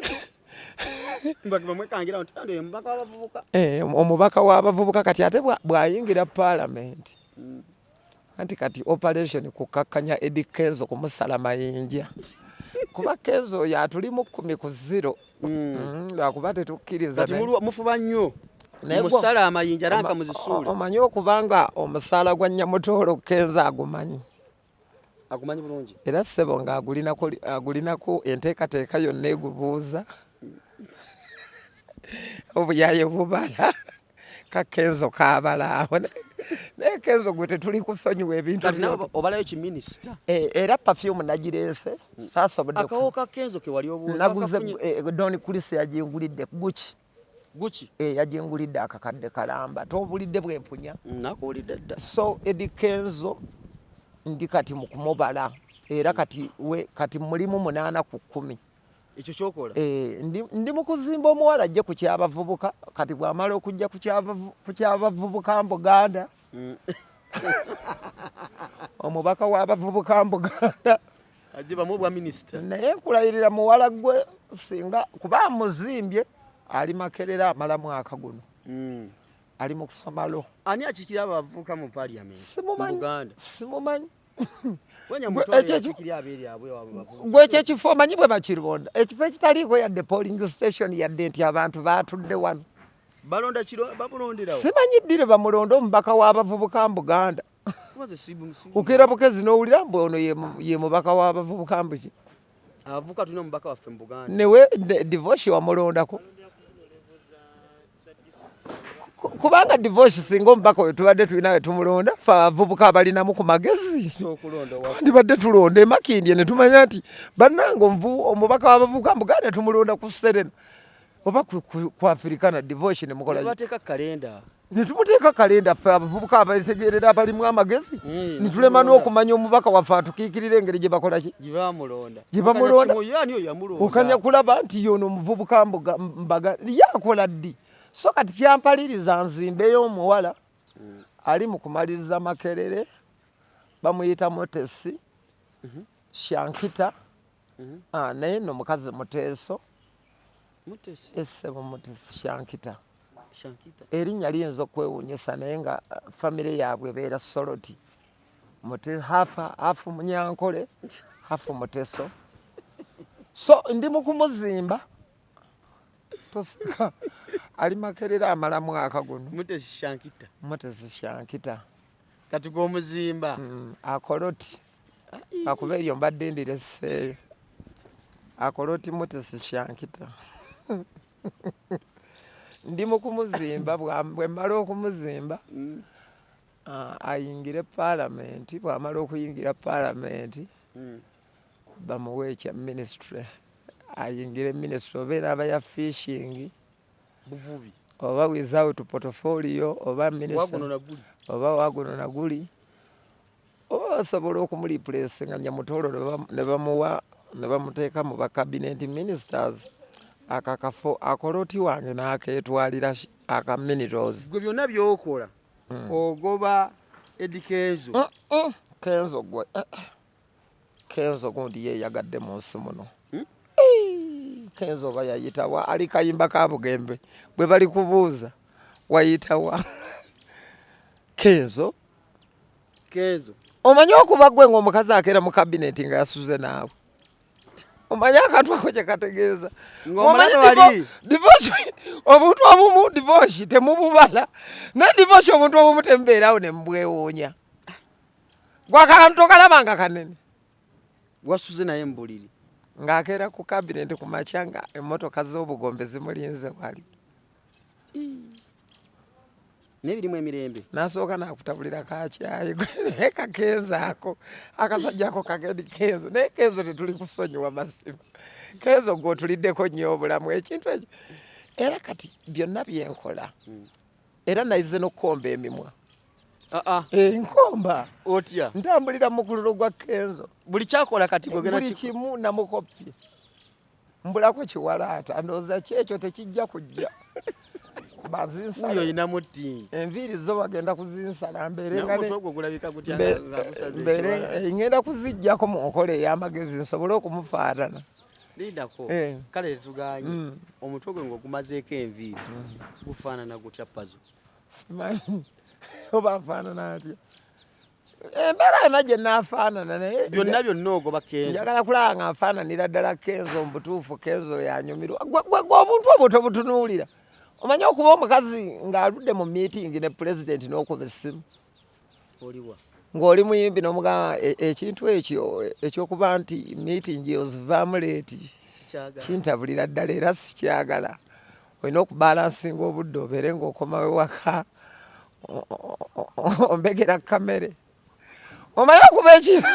Mbakibamwekangira nti ande mbaka wabavubuka. Omubaka w'abavubuka kati ate bw'ayingira Parliament. Anti kati operation kukakkanya Eddie Kenzo kumusala mayinja. Kuba Kenzo yatulimu 10-0. Lwakuba tetukkiriza. Kati mufuba nnyo. Musala amayinja ranka muzisuule. Omanyi okubanga omusala gwa Nyamutoolo Kenzo agumanyi. Agumanyi bulungi. Era ssebo agulinako enteekateeka yonna egubuuza. Obuyaye bubala. Ka Kenzo kaabala awo. Naye Kenzo gwe tetuli kusonyiwa ebintu. Kati nawe obalayo ki minister? Era perfume nagireese. Saasobodde. Akawo ka Kenzo ke wali obuuza. Naguze Don Chris yajingulidde Gucci. Gucci. Yajingulidde akakadde kalamba. Tobulidde bwempunya. Nakuwulidde dda. So Eddie Kenzo ndi kati mu kumubala. Era kati mulimu 8 ku 10. Ekyo kyokola. Ndi mu kuzimba omuwala ajje ku kyabavubuka kati bw'amala okujja ku kyabavubuka Buganda. Omubaka w'abavubuka Buganda ajiba mu bwa minister. Naye nkulayirira muwala gwe singa kuba muzimbye ali Makerera amala mwaka guno. Ali mu kusomalo. Ani akikira abavubuka mu parliament mu Buganda? Simumanyi. Gwe ekifo manyi bwe bakironda ekifo ekitaliiko yadde polling station yadde nti abantu baatudde wano balonda babulonderawo simanyi ddire bamulonda omubaka w'abavubuka Buganda ukera bukezi n'owulira mbu ono ye mubaka w'abavubuka mbuki avuka tulina omubaka waffe mu Buganda newe divorce wamulondako kubanga divorce singa omubaka we tubadde tulina we tumulonda fe abavubuka abalinamu ku magezi ndibadde tulonda emakindye ne tumanya nti bannanga omubaka w'abavubuka Buganda tumulonda ku Serena oba ku Africana divorce ne mukola bateeka kalenda ne tumuteeka kalenda fe abavubuka abategeerera abalimu amagezi ne tulema n'okumanya omubaka waffe atukiikirira engeri gye bakola ki gye bamulonda okanya kulaba nti yono omuvubuka mbaga yakola ddi so kati kyampaliriza nzimbeyo omuwala ali mu kumaliriza Makerere bamuyita Motesi Shankita naye nno mukazi Muteeso Essebo Motesi Shankita erinnya liyinza okwewuunyisa naye nga famire yaabwe beera Soroti hafu Munyankole hafu Muteso so ndi mu kumuzimba tosika ali Makerera amala mwaka guno Motesi Shankita kati g'omuzimba akoloti akuba eryo mbadde ndireseeyo akoloti Motesi Shankita ndi mu kumuzimba bwe mmala okumuzimba ayingire Parliament bw'amala okuyingira Parliament bamuwe ekya ministry ayingire ministry obeera aba ya fishing buvubi oba without portfolio oba minister oba waguno na guli oba basobola okumureplace nga Nyamutoolo ne bamuwa ne bamuteeka mu ba cabinet ministers akakafo akoloti wange n'akeetwalira aka minerals gwe byonna by'okola ogoba Eddie Kenzo Kenzo gwe Kenzo gundi yeeyagadde mu nsi muno Kenzo bayayitawa ali kayimba ka Bugembe bwe bali kubuuza wayitawa Kenzo omanyi okuba gwe ng'omukazi akeera mu cabinet nga yasuze naawe omanyi akantu ako kye kategeeza divorce obuntu obumu divorce temububala ne divorce obuntu obumu temubeerawo ne mubwewuunya gwakantu kalabanga kanene wasuze naye mbuliri ng'akeera ku cabinet ku makya nga emmotoka z'obugombe zimulinze wali n'ebirimu emirembe n'asooka n'akutabulira kakyayi naye kakenza ako akasajja ako kagedi Kenzo naye Kenzo tetuli kusonyiwa mazima Kenzo gw'otuliddeko nnyo obulamu ekintu ekyo era kati byonna byenkola era nayize n'okkomba emimwa nkomba otya ntambulira mu kululo gwa Kenzo buli kyakola kati buli kimu namukopye mbulako kiwalaata ndowooza kyekyo tekijja kujja bazinsala uyo ina muti enviiri zo bagenda kuzinsala mberenga ne ogwo gulabika gutya nga kusaze ngenda kuzijjako mu nkola ey'amagezi nsobole okumufaatana lidako kale tuganye omutwe gwe ng'ogumazeeko enviiri gufaanana gutya pazo simanyi oba afaanana atya embeera yonna gye naafaanana naye byonna ogoba Kenzo njagala kulaba nga nfaananira ddala Kenzo mu butuufu Kenzo yanyumirwa gwe obuntu obwo tobutunuulira omanyi okuba omukazi ng'aludde mu miitingi ne pulezidenti n'okuba essimu oliwa ng'oli muyimbi n'omugamba ekintu ekyo ekyokuba nti miitingi ozivaamu leeti kintabulira ddala era sikyagala olina okubalansinga obudde obeere ng'okomawo ewaka ombegera kamere omanyi okuba ekintu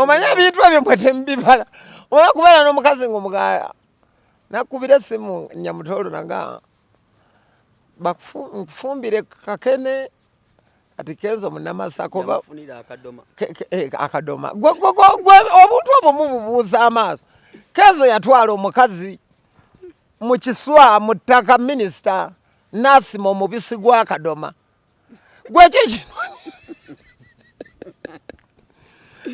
omanyi ebintu ebyo mwe temubibala omanyi okubeera n'omukazi ng'omugaya nakubira essimu Nyamutoolo naga bakufumbire kakene kati Kenzo munnamasako akadoma gwe obuntu obwo mububuuza amaaso Kenzo yatwala omukazi mu kiswa mu ttaka minisita n'asima omubisi gw'akadoma gwe kikino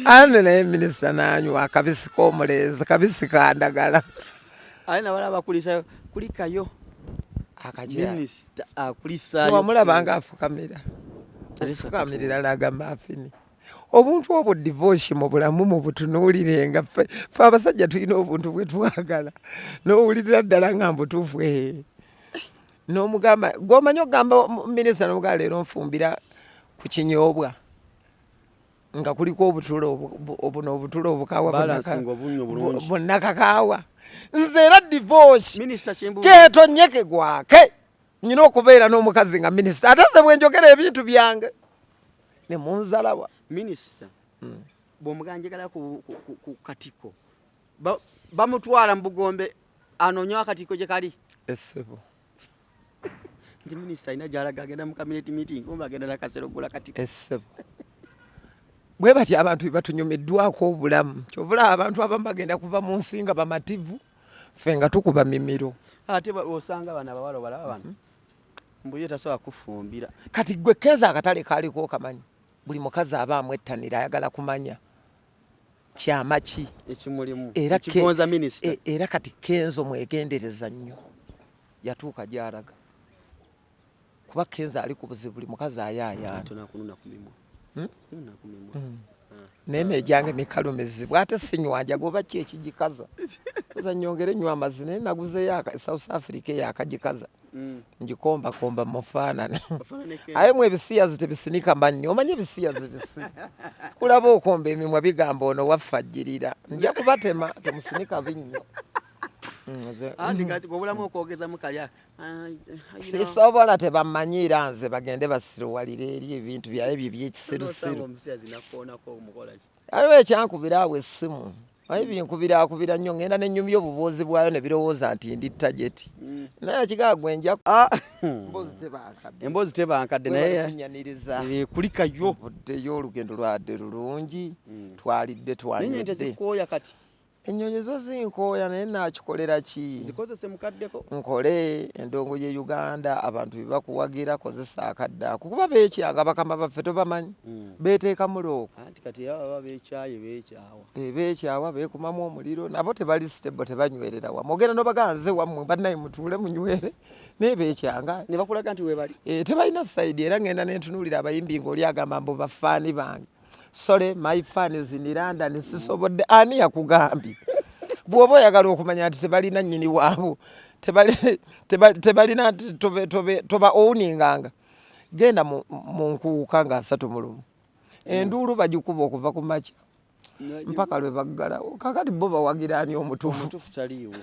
ane naye minisita n'anywa akabisi k'omulenzi kabisi kandagala ali nabala abakulisa kulikayo minisita akulisayo wamulabanga afukamira afukamirira lagamba afini obuntu obwo divorce mu bulamu mu butunuulirenga ffe abasajja tulina obuntu bwe twagala n'owulirira ddala nga mbutuufu n'omugamba gw'omanyi okugamba minisita n'omugamba leero nfumbira ku kinyoobwa nga kuliko obutulo obukawa bonna kakaawa nze era divorce keetonyeke gwake nyina okubeera n'omukazi nga minisita ate nze bwenjogera ebintu byange ne munzalawa minisita bw'omuganjagala ku katiko bamutwala mu Bugombe anoonyewo akatiko gye kali essebo nti minisita alina gy'alaga agenda mu community meeting kumbe agenda nakasero gula katiko essebo bwe bati abantu bebatunyumiddwako obulamu kyovula abantu abamu bagenda kuva mu nsi nga bamativu ffe nga tukuba mimiro ate osanga bana abawala balaba bano mbuye tasobola kufumbira kati gwe Kenzo akatale kaliko kamanyi buli mukazi aba amwettanira ayagala kumanya kyama ki ekimulimu ekigonza minisita era kati Kenzo mwegendereza nnyo yatuuka gy'alaga kuba Kenzo ali ku buzibu buli mukazi ayaayana tonakununa kumimwa neme jange mikalumizibwa ate sinywanja goba ki ekigikaza oza nyongere nywa amazina naguze yaka South Africa yakagikaza njikomba komba mufaanana aye mwe bisiya zitebisinika mannyo omanyi bisiya zibisi kulaba okomba emimwa bigamba ono wafajjirira nja kubatema temusinika binnyo andi kati gobulamu okwogeza mukalya sisobola tebamanyira nze bagende basiruwalire eri ebintu byaye by'ekisirusiru aliwo ekyankubira awo essimu aye binkubira nnyo ngenda n'ennyumi y'obubuuzi bwayo ne birowooza nti ndi tageti naye kigaa gwenja emboozi tebankadde naye kulikayo buddeyo olugendo lwadde lulungi twalidde twanyedde kati ennyonyi zo zinkooya naye nakikolera ki zikozese mukaddeko nkole endongo ye Uganda abantu bebakuwagira kozesa akadde ako kuba beekyanga bakama baffe tobamanyi beeteeka mulooko anti kati aba beekyaye beekyawa beekumamu omuliro nabo tebali stable tebanywerera wamu ogenda nobaganze wammwe bannaye mutuule munywere naye beekyanga ne bakulaga nti weebali tebalina sayidi era ngenda nentunuulira abayimbi ng'oli agamba mbu bafaani bange sorry my fan is in London sisobodde ani yakugambye bw'oba oyagala okumanya nti tebalina nnyini waabo tebalina toba owninganga genda mu nkuuka nga 3 enduulu bagikuba okuva ku makya mpaka lwe baggalawo kakati bo bawagira ani omutuufu taliiwo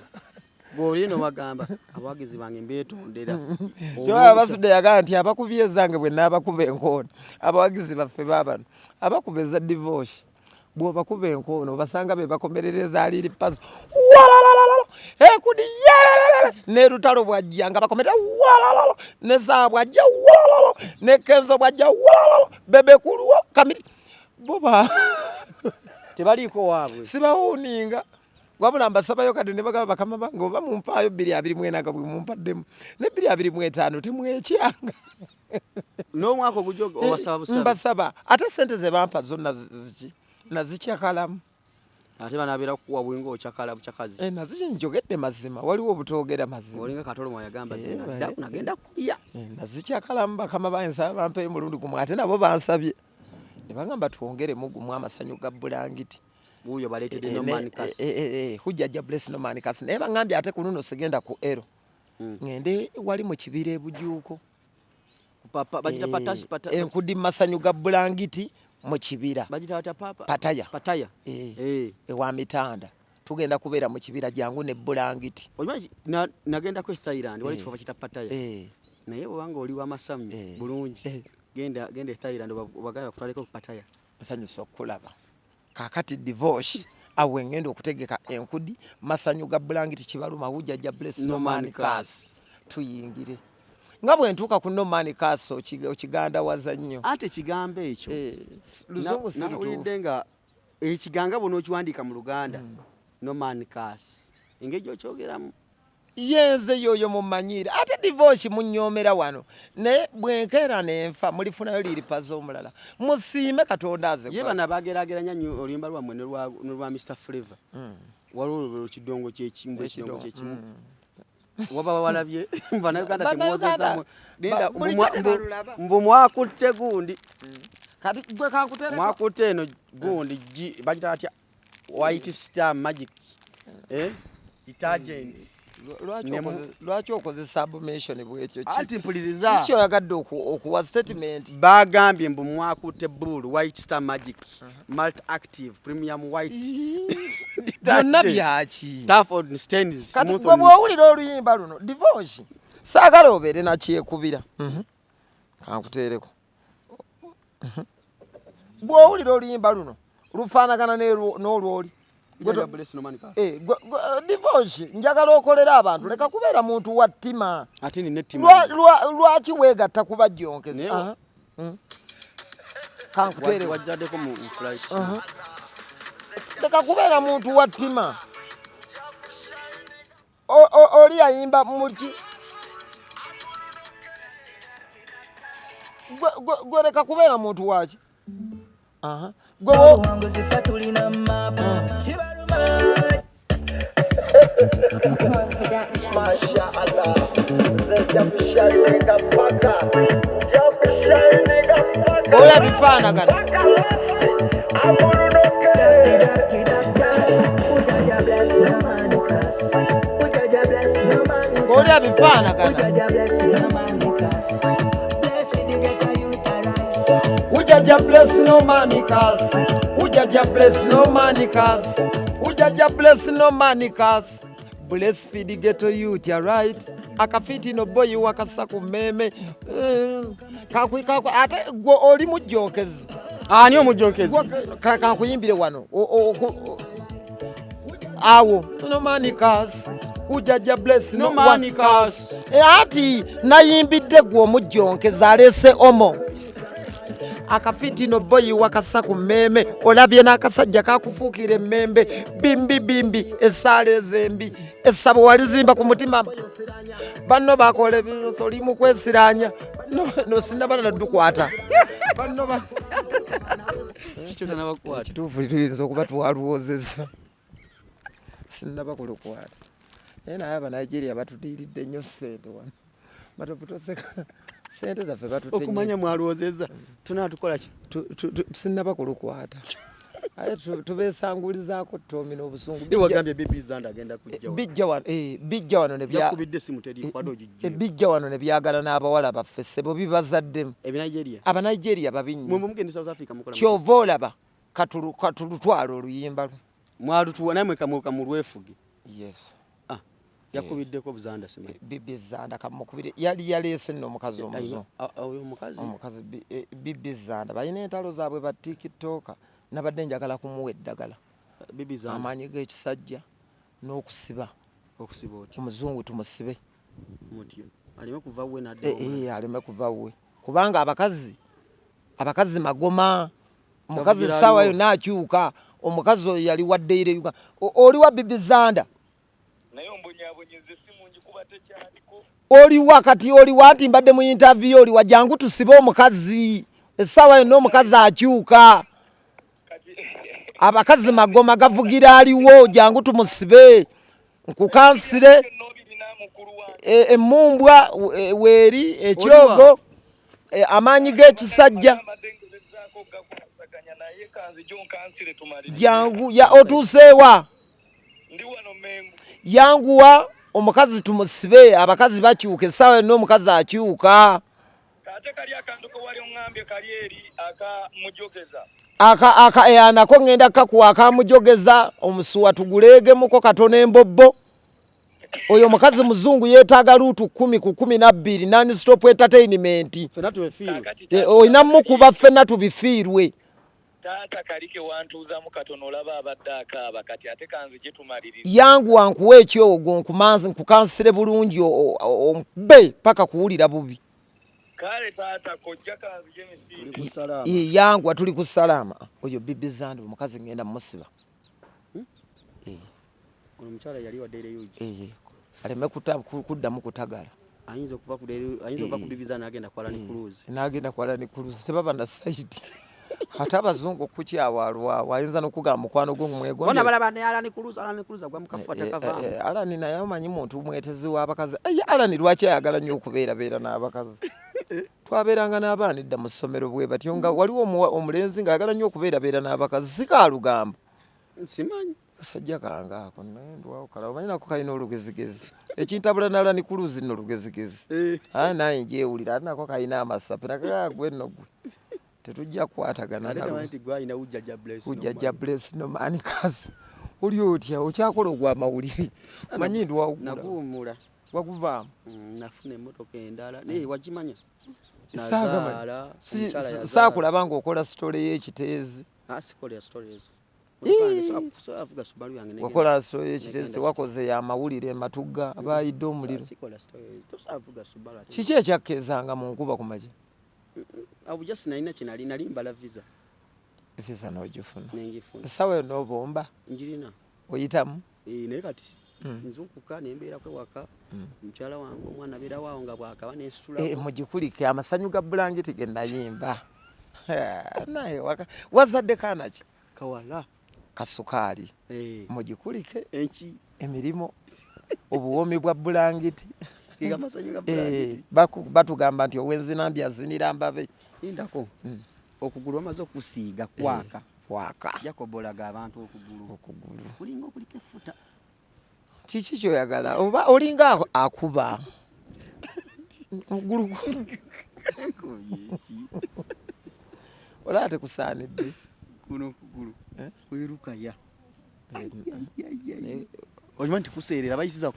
bw'olino bagamba abawagizi bange mbeetondera kyoba basudde yagala nti abakubye ezange bwe naabakuba enkoona abawagizi baffe baabano abakuba eza divorce bw'obakuba enkoona obasanga be bakomerereza aliri paso ekudi ne lutalo bwajja nga bakomerera ne saa bwajja ne Kenzo bwajja bebekuluwo kamiri boba tebaliiko waabwe sibawuninga wabula mbasabayo kati ne bagaba bakama bange oba mumpaayo 224 bwe mumpaddemu ne 225 temwekyanga n'omwaka ogujja owasaba busaba mbasaba ate sente ze bampa zonna nazikyakalamu ate banabeera kuwa bwingo ochakala buchakazi nazi njogedde mazima waliwo obutogera mazima olinga katolo mwayagamba zina nagenda kulya nazi kyakala bakama bayinza bampe mulundi gumu ate nabo bansabye ne bagamba twongere mugumu amasanyu ga bulangiti uyo baleetedde no manikas hujjaja bless no manikas naye bangambye ate ku luno sigenda ku ero ngende wali mu kibira ebujuuko papa bagita pata enkudi masanyu ga bulangiti mu kibira bagita papa pataya ewa mitanda tugenda kubeera mu kibira jangu ne bulangiti omanyi nagenda ku Thailand wali kifo bakita pataya naye obanga oli wa masamye bulungi genda Thailand obagaya kutwaleko pataya masanyu sokulaba kakati divorce awe ngendo okutegeka enkudi masanyu ga bulangiti kibaluma hujjaja bless no manikas tuyingire nga bwe ntuuka ku no manikas okiganda wazannyo ate kigambe ekyo luzungu siruwulidde nga ekiganga buno okiwandiika mu Luganda no manikas engeri okyogeramu yenze yoyo mumanyire ate divorce munyomera wano ne bwenkera nenfa mulifunayo liripazo omulala musiime katonda aze ye bana bagerageranya nnyo oluyimba lwammwe ne lwa Mr Flavor waliwo ekidongo ky'ekimbo waba walabye bana Uganda temwozeza linda mbu mwakutte gundi kati gwe kakutere mwakutte eno gundi bagita atya white star magic detergent lwaki okozesa submission bwekyo anti mpuliriza kiki oyagadde okuwa statement bagambye mbu mwakutte bull white star magic multi active premium white byonna byaki Stafford Stains kati gwe bw'owulira oluyimba luno divorce saagala obeere nakyekubira kankuteereko bw'owulira oluyimba luno lufaanagana n'olwoli divorce njagala okolera abantu leka kubeera muntu wa ttima ate nine ttima lwaki weegatta kuba jonkezi kankuteereko wajjaddeko mu flight leka kubeera muntu wa ttima oli ayimba muki gwe leka kubeera muntu waki ola bifaanagana ola bifaanagana Ujaja bless no manikas. Ujaja bless no manikas. Ujaja bless no manikas. Bless feed ghetto youth, you right. Akafiti no boy wakasa ku meme. Kaku ate go oli mujokezi. Ani omujokezi. Kakuyimbire wano. Awo no manikas. Ujaja bless no manikas. Ati nayimbidde gwo mujonkezi alese omo. Akafiti no boy wakasa ku meme olabye n'akasajja kakufuukira emmembe bimbi esaala ezembi essabo walizimba ku mutima banno bakole oli mu kwesiranya no sinabana naddukwata banno kituufu tuyinza okuba tuwalwozeza sinabakulukwata naye naye Abanigeria batudiiridde nnyo ssente wano batoputoseka sente zaffe batutenye okumanya mwalwozeza tunatukola ki sinabakulukwata aye tubesangulizaako ttomi n'obusungu biwagambye bibizanda agenda bijja wano yakubidde simu teri kwado gijje bijja wano ne byagala n'abawala baffe ssebo bibazaddemu Abanigeria babinyi mugende South Africa mukola kyova olaba katulutwala oluyimba lwe mwalutuwa namwe kamu lwefuge yes yakubiddeko buzanda sima bibi zanda kamukubire yali yalese nno omukazi omuzo oyo omukazi bibi zanda balina entalo zaabwe ba TikTok nabadde njagala kumuwa eddagala bibi zanda amanyi g'ekisajja n'okusiba omuzungu tumusibe mutyo alime kuva we nadde alime kuva we kubanga abakazi magoma omukazi sawa yo nakyuka omukazi oyo yali waddeire oli wa bibi zanda oli wakati oli wanti mbadde mu interview oli wajangu tusibe omukazi essaawa yonna omukazi akyuka abakazi magoma gavugira aliwo jangu tumusibe nkukansire emumbwa weri ekyogo amanyi g'ekisajja jangu ya otusewa yanguwa omukazi tumusibe abakazi bakyuka essaawa n'omukazi akyuka nako ŋŋenda kakuwa akamujogeza omusuwa tuguleegemuko katono embobbo oyo omukazi muzungu yeetaaga luutu 10 ku 12 non-stop entertainment olina mukuba ffenna tubifiirwe taata kalike wantuuzamu katono olaba abadde akaaba kati ate kanzije tumaliriza yanguwa nkuwa ekyogo nkukansire bulungi omube paka kuwulira bubi kale taata kojja kanzije misiri yanguwa tuli ku salama oyo bibi zandi omukazi ngenda musiba omukyala yali wadde yuji aleme kuddamu kutagala ayinza okuva ku bibi zandi agenda kwala ni cruise n'agenda kwala ni cruise tebaba na site ate abazungu kukyawalwawo ayinza n'okugamba mukwano gw'omwegombe alani naye amanyi muntu mwetezi w'abakazi alani lwaki ayagala nnyo okubeerabeera n'abakazi twabeeranga n'abaana edda mu ssomero bwe batyo nga waliwo omulenzi ng'ayagala nnyo okubeerabeera n'abakazi sikaalugamba simanyi kasajja kange ako nendwawukala omanyi nako kalina olugezigezi ekintabula n'alani kuluzi nno olugezigezi naye njewulira ate nako kalina amasape nakagagwe nno gwe tetujja kukwatagana ujjajja bless no maani kazi oli otya okyakola ogw'amawulire manyi naguwumula waguvaamu nafuna emmotoka endala naye wagimanya saakulaba ng'okola sitole y'ekiteezi sikola sitole ezo wakola sitole y'ekiteezi wakoze yamawulire matugga abayidde omuliro kiki ekyakkezanga mu nkuba ku magi abuja sinalina kyenali nali mbala visa n'ogifuna essaawa n'obomba njirina oyitamu naye kati nzukuka nembeera kwewaka mukyala wange omwana abeera waawo nga bwakaba nensitula mugikulike amasanyu ga bulangiti ge nayimba naye wazadde kanaki kawala kasukaali mugikulike enki emirimu obuwomi bwa bulangiti amasanyu ga bulangiti batugamba nti owenzinambya azinira mbabe indako okugulu amaze okusiiga kwaka jakobolaga abantu okugulu kulinga okulika effuta kiki kyoyagala oba olinga akuba ogulu olaba tekusaanidde kuno okugulu werukaya omanyi nti kuseerera bayisiza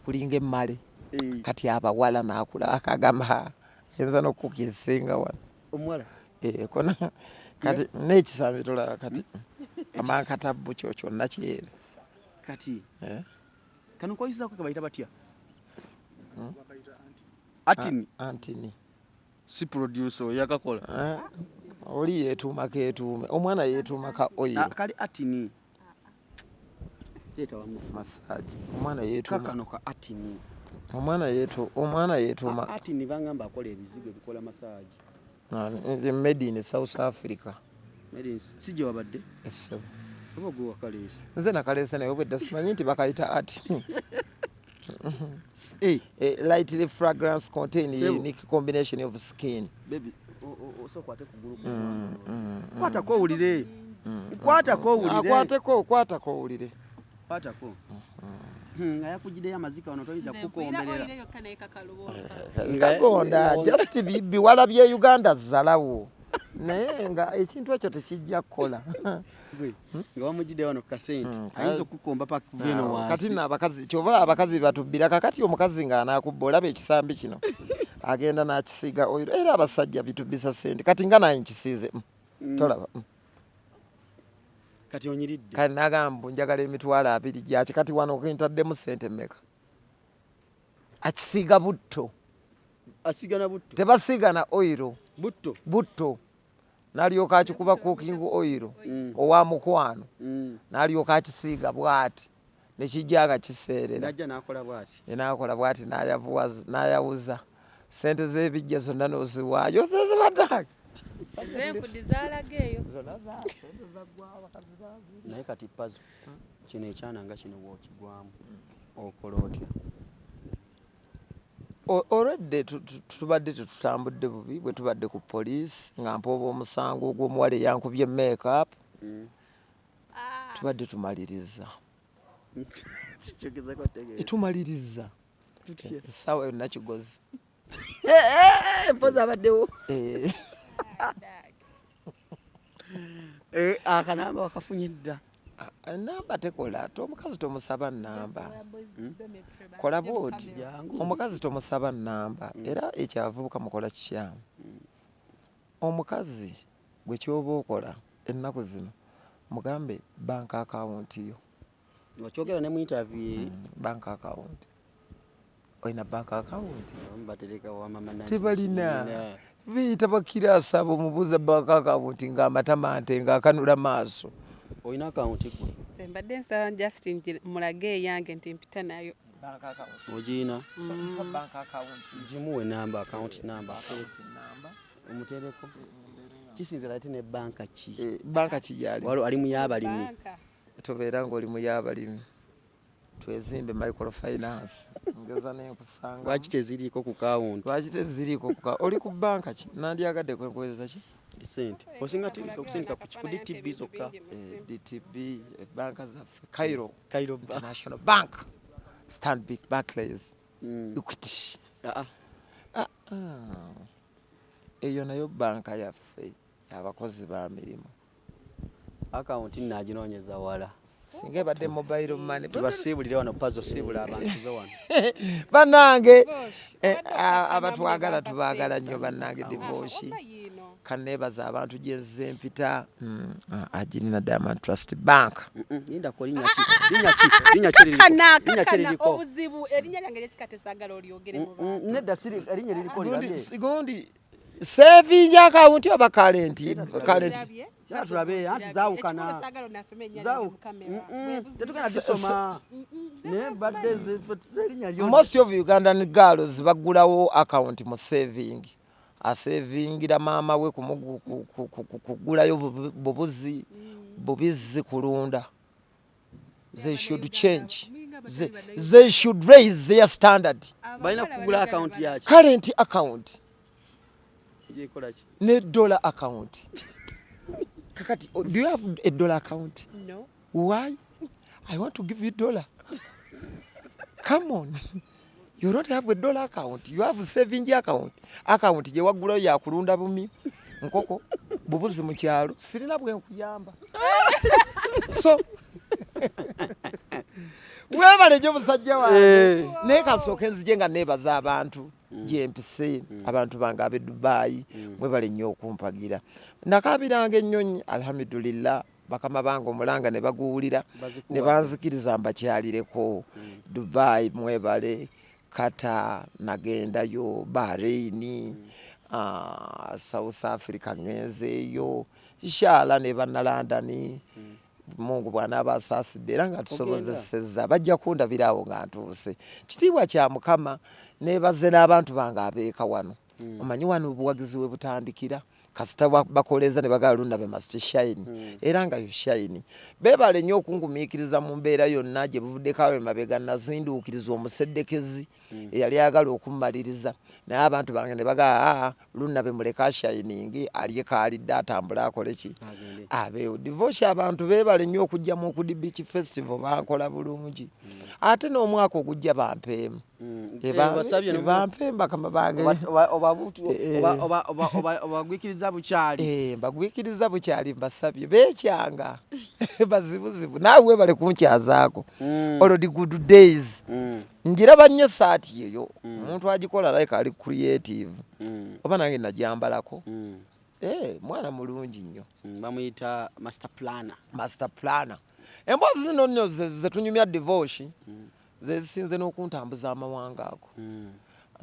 kulinga emmale kati abawala nakula akagamba yenza n'okukukirisenga wano omuwala kona kati n'ekisambi tolaba kati amankatabbu kyo kyonna kyere kati kano koyisako kabayita batya antini si producer oyakakola oli yeetuuma keetuume omwana yeetuuma ka oil kali atini masaji omwana yeetuuma kakano ka atini omwana yeetuuma atini bangamba akola ebizigo ebikola masaji made in South Africa sijje wabadde essebo oba gwe wakaleese nze nakaleese naye obwedda simanyi nti bakayita ati lightly fragrance contain a unique combination of skin baby osokwate kugulu kwatako owulire kwatako owulire kwatako nga yakugiddeyo amazika wano toyinza kukomberera ngagonda just biwala bye Uganda zalawo naye nga ekintu ekyo tekijja kukola nga wamugiddeyo wano kasente ayinza okukomba paka veno wansi kati n'abakazi kyobola abakazi batubbira kakati omukazi nga anakubba olaba ekisambi kino agenda n'akisiiga oiro era abasajja bitubbisa sente kati nga naye nkisiize tolaba kati onyiridde kati nagamba njagala emitwalo 2 gyaki kati wano kintaddemu sente mmeka akisiiga butto asigana butto tebasiigana oiro butto n'alyoka akikuba cooking oil owa mukwano n'alyoka akisiiga bw'ati nekijja nga kiseerera n'akola bw'ati n'ayawuza sente z'ebijja zonna n'oziwaayo zezibaddaaki Zenfudi zaalageeyo. Zonna zaggwa abakazi baazi. Naye kati pazo kino ekyana nga kino bw'okigwamu okola otya? Olwedde tubadde tetutambudde bubi bwe tubadde ku poliisi nga mpooba omusango ogw'omuwala eyankubye make-up tubadde tumaliriza. Tumaliriza essaawa yonna kigozi. Mpozi abaddewo. Akanamba wakafunye dda. Namba tekola ate omukazi tomusaba namba. Kola bw'oti omukazi tomusaba namba era ekyavubuka mukola kikyamu. Omukazi gwe kyoba okola ennaku zino mugambe bank account yo. Okyogera ne mu interview bank account. Oyina bank account? Batereka wa mama nansi. Tebalina. Biyita bakira asaba omubuuza bank account ng'amatama nte ng'akanula maaso. Oyina account gwe? Mbadde nsaba Justin mulage eyange nti mpita nayo. Bank account. Ogiina? Bank account. Gimuwe namba, account namba. Omutereko. Kisinzira ate ne banka ki? Banka ki gyali? Waliwo ali mu y'abalimi. Tobeera ng'oli mu y'abalimi. Twezimbe microfinance. Ngeza n'enkusanga. Lwaki teziriiko ku account? Lwaki teziriiko ku account? Oli ku banka ki? Nandyagadde kwenkweza ki? Sente. Osinga kusindika ku DTB zokka. DTB banka zaffe. Cairo Bank. International Bank. Stanbic Barclays. Equity. Eyo nayo banka yaffe abakozi ba mirimu. Account naginoonyeza wala. Singa badde mobile money. Tubasiibulire wano pazo siibula abantu zo wano. Bannange abatwagala tubaagala nnyo bannange divorce. Kanebaza abantu gyenze mpita agirina Diamond Trust Bank. Linda ko linya ki liriko obuzibu erinnya lyange lyekikatesagala olyogere mu bantu. Nedda serious erinnya liriko lirabye. Sigondi saving account oba current. Tulabe anti zaawukana. Tetugenda gisoma. Ne badde erinnya lyo. Most of Ugandan girls bagulawo account mu saving. Asavingira maama we kugulayo bubizi kulunda. They should change. They should raise their standard. Balina kugula account yaki. Current account. Yekola ki? Ne dollar account. Kakati, do you have a dollar account? No. Why? I want to give you dollar. Come on. You don't have a dollar account. You have a saving account. Account je wagula ya kulunda bumi. Nkoko bubuzi mu kyalo. Sirina bwe nkuyamba. So webale jo musajja wange. Ne kasoke nzije nga nebaza abantu. GMPC abantu bange abe Dubai mwebale nnyo okumpagira. Nakabiranga ennyonyi alhamdulillah. Bakama bango mulanga ne baguwulira ne banzikiriza mbakyalireko Dubai mwebale Kata nagenda yo Bahrain South Africa ngenzeyo inshallah ne bannalondani Mungu bwana abasasidde era nga tusobozesezza bajja kundabirawo nga ntuuse kitiibwa kya Mukama nebaze n'abantu bange abeeka wano omanyi wano obuwagizi we butandikira kasita bakoleza ne bagala lundabe must shine era nga you shine bebale nnyo okungumiikiriza mu mbeera yonna gye buvudde kawe mabega nazinduukiriza omuseddekezi eyali agala okumaliriza naye abantu bange ne bagala lundabe muleka shining aliye kaalidde atambula akole ki abeewo divorce abantu bebale nnyo okujja mu Kudi Beach Festival bankola bulungi ate n'omwaka ogujja bampeemu bampemba kama bange obagwikiriza bukyali mbagwikiriza bukyali mbasabye beekyanga bazibuzibu naawe webale kunkyazaako already good days njiraba nnyo saati eyo omuntu agikola like ali creative oba nange najambalako mwana mulungi nnyo bamuyita master planner emboozi zino nnyo zetunyumya divorce zezisinze n'okuntambuza amawanga ago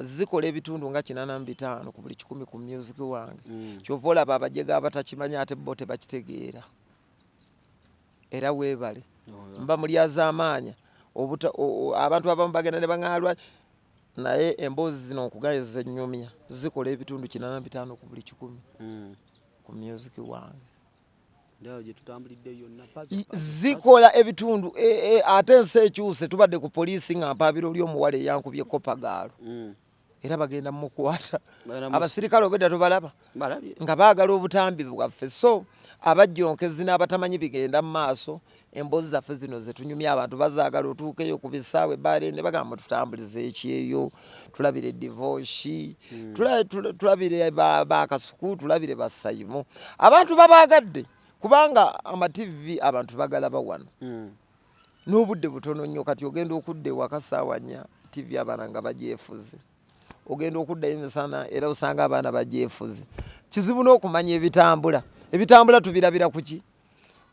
zikola ebitundu nga 85 ku buli 10 ku music wange kyova olaba abajega abatakimanya ate bo tebakitegeera era weebale mba mulyaza amaanya abantu abamu bagenda ne baŋŋaalwa naye emboozi zino okugayiza ennyumya zikola ebitundu 85 ku buli 100 ku music wange. Zikola ebitundu ate ensi ekyuse tubadde ku poliisi nga mpaabira oli omuwala eyankubye kopagaalo era bagenda mukwata abasirikale obedda tubalaba nga baagala obutambi bwaffe. So abajjonkezi n'abatamanyi bigenda mu maaso, emboozi zaffe zino zetunyumya abantu bazaagala otuukeyo ku bisaawe baale ne bagamba tutambulize ekyeyo, tulabire divorce, tulabire bakasuku, tulabire basayimu. Abantu babaagadde kubanga amativi abantu bagalaba wano n'obudde butono nnyo. Kati ogenda okudda ewaka ssaawa 4 tivi abaana nga bagyefuze, ogenda okuddayo emisana era osanga abaana bagyefuze. Kizibu n'okumanya ebitambula tubirabira kuki?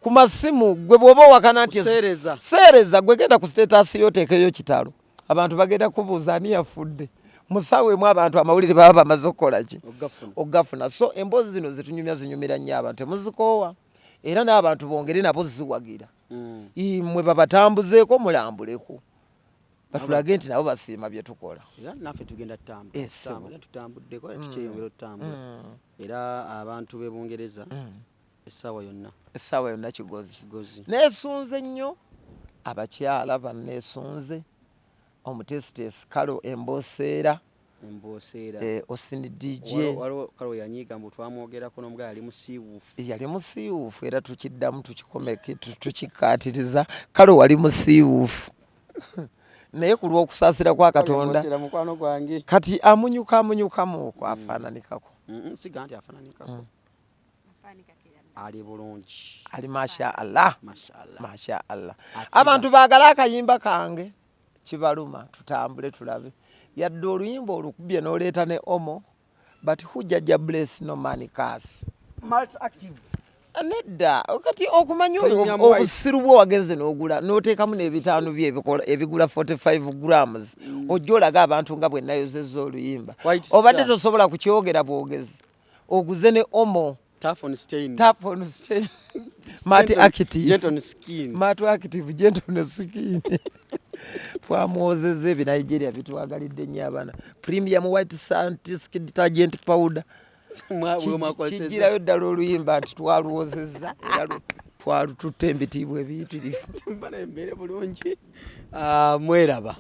Ku masimu. Gwe bw'oba owakana nti seereza gwe genda ku status yoteekeyo kitalo, abantu bagenda kubuuza ani yafudde. Musaweemu abantu amawulire baba bamaze okukola ki? Ogafuna. So emboozi zino zinyumira nnyo abantu, temuzikoowa era n'abantu bongere nabo ziwagira. Mmwe babatambuzeeko mulambuleko batulage nti nabo basiima bye tukola. Naffe tugenda tutambuddeko tukyeyongera otutambula. Era abantu b'e Bungereza essaawa yonna kigozi. Neesunze nnyo abakyala banneesunze omutesitesi Kalo Emboseera Osini DJ Kalo yanyiga mbu twamwogerako n'omugaa yali musiiwuufu era tukiddamu tukikomeke tukikkaatiriza. Kalo wali musiiwuufu naye ku lw'okusaasira kwa Katonda kati amunyukamu okwo afaananikako. Siga nti afaananikako. Ali bulungi. Ali masha Allah. Abantu baagala akayimba kange kibaluma, tutambule tulabe. Yadde oluyimba olukubye n'oleeta ne Omo, but hujjajja bless no man curse. Multi-active. Nedda kati okumanya obusiru bwo wagenze n'ogula n'oteekamu n'ebitaano bye ebigula 45 grams ojja olaga abantu nga bwe nayozezza oluyimba. Obadde tosobola kukyogera bwogezi oguze ne Omo. Tough on stain. Mati active. Gentle on skin. Mati active, gentle on skin. Twamwozezza ebi Nigeria bitwagalidde nnyo abaana. Premium white scientific detergent powder. Kijjirayo ddala oluyimba nti twaluwozezza era twalututta embitiibwa ebiyitirivu. Mbala embeere bulungi. Mweraba.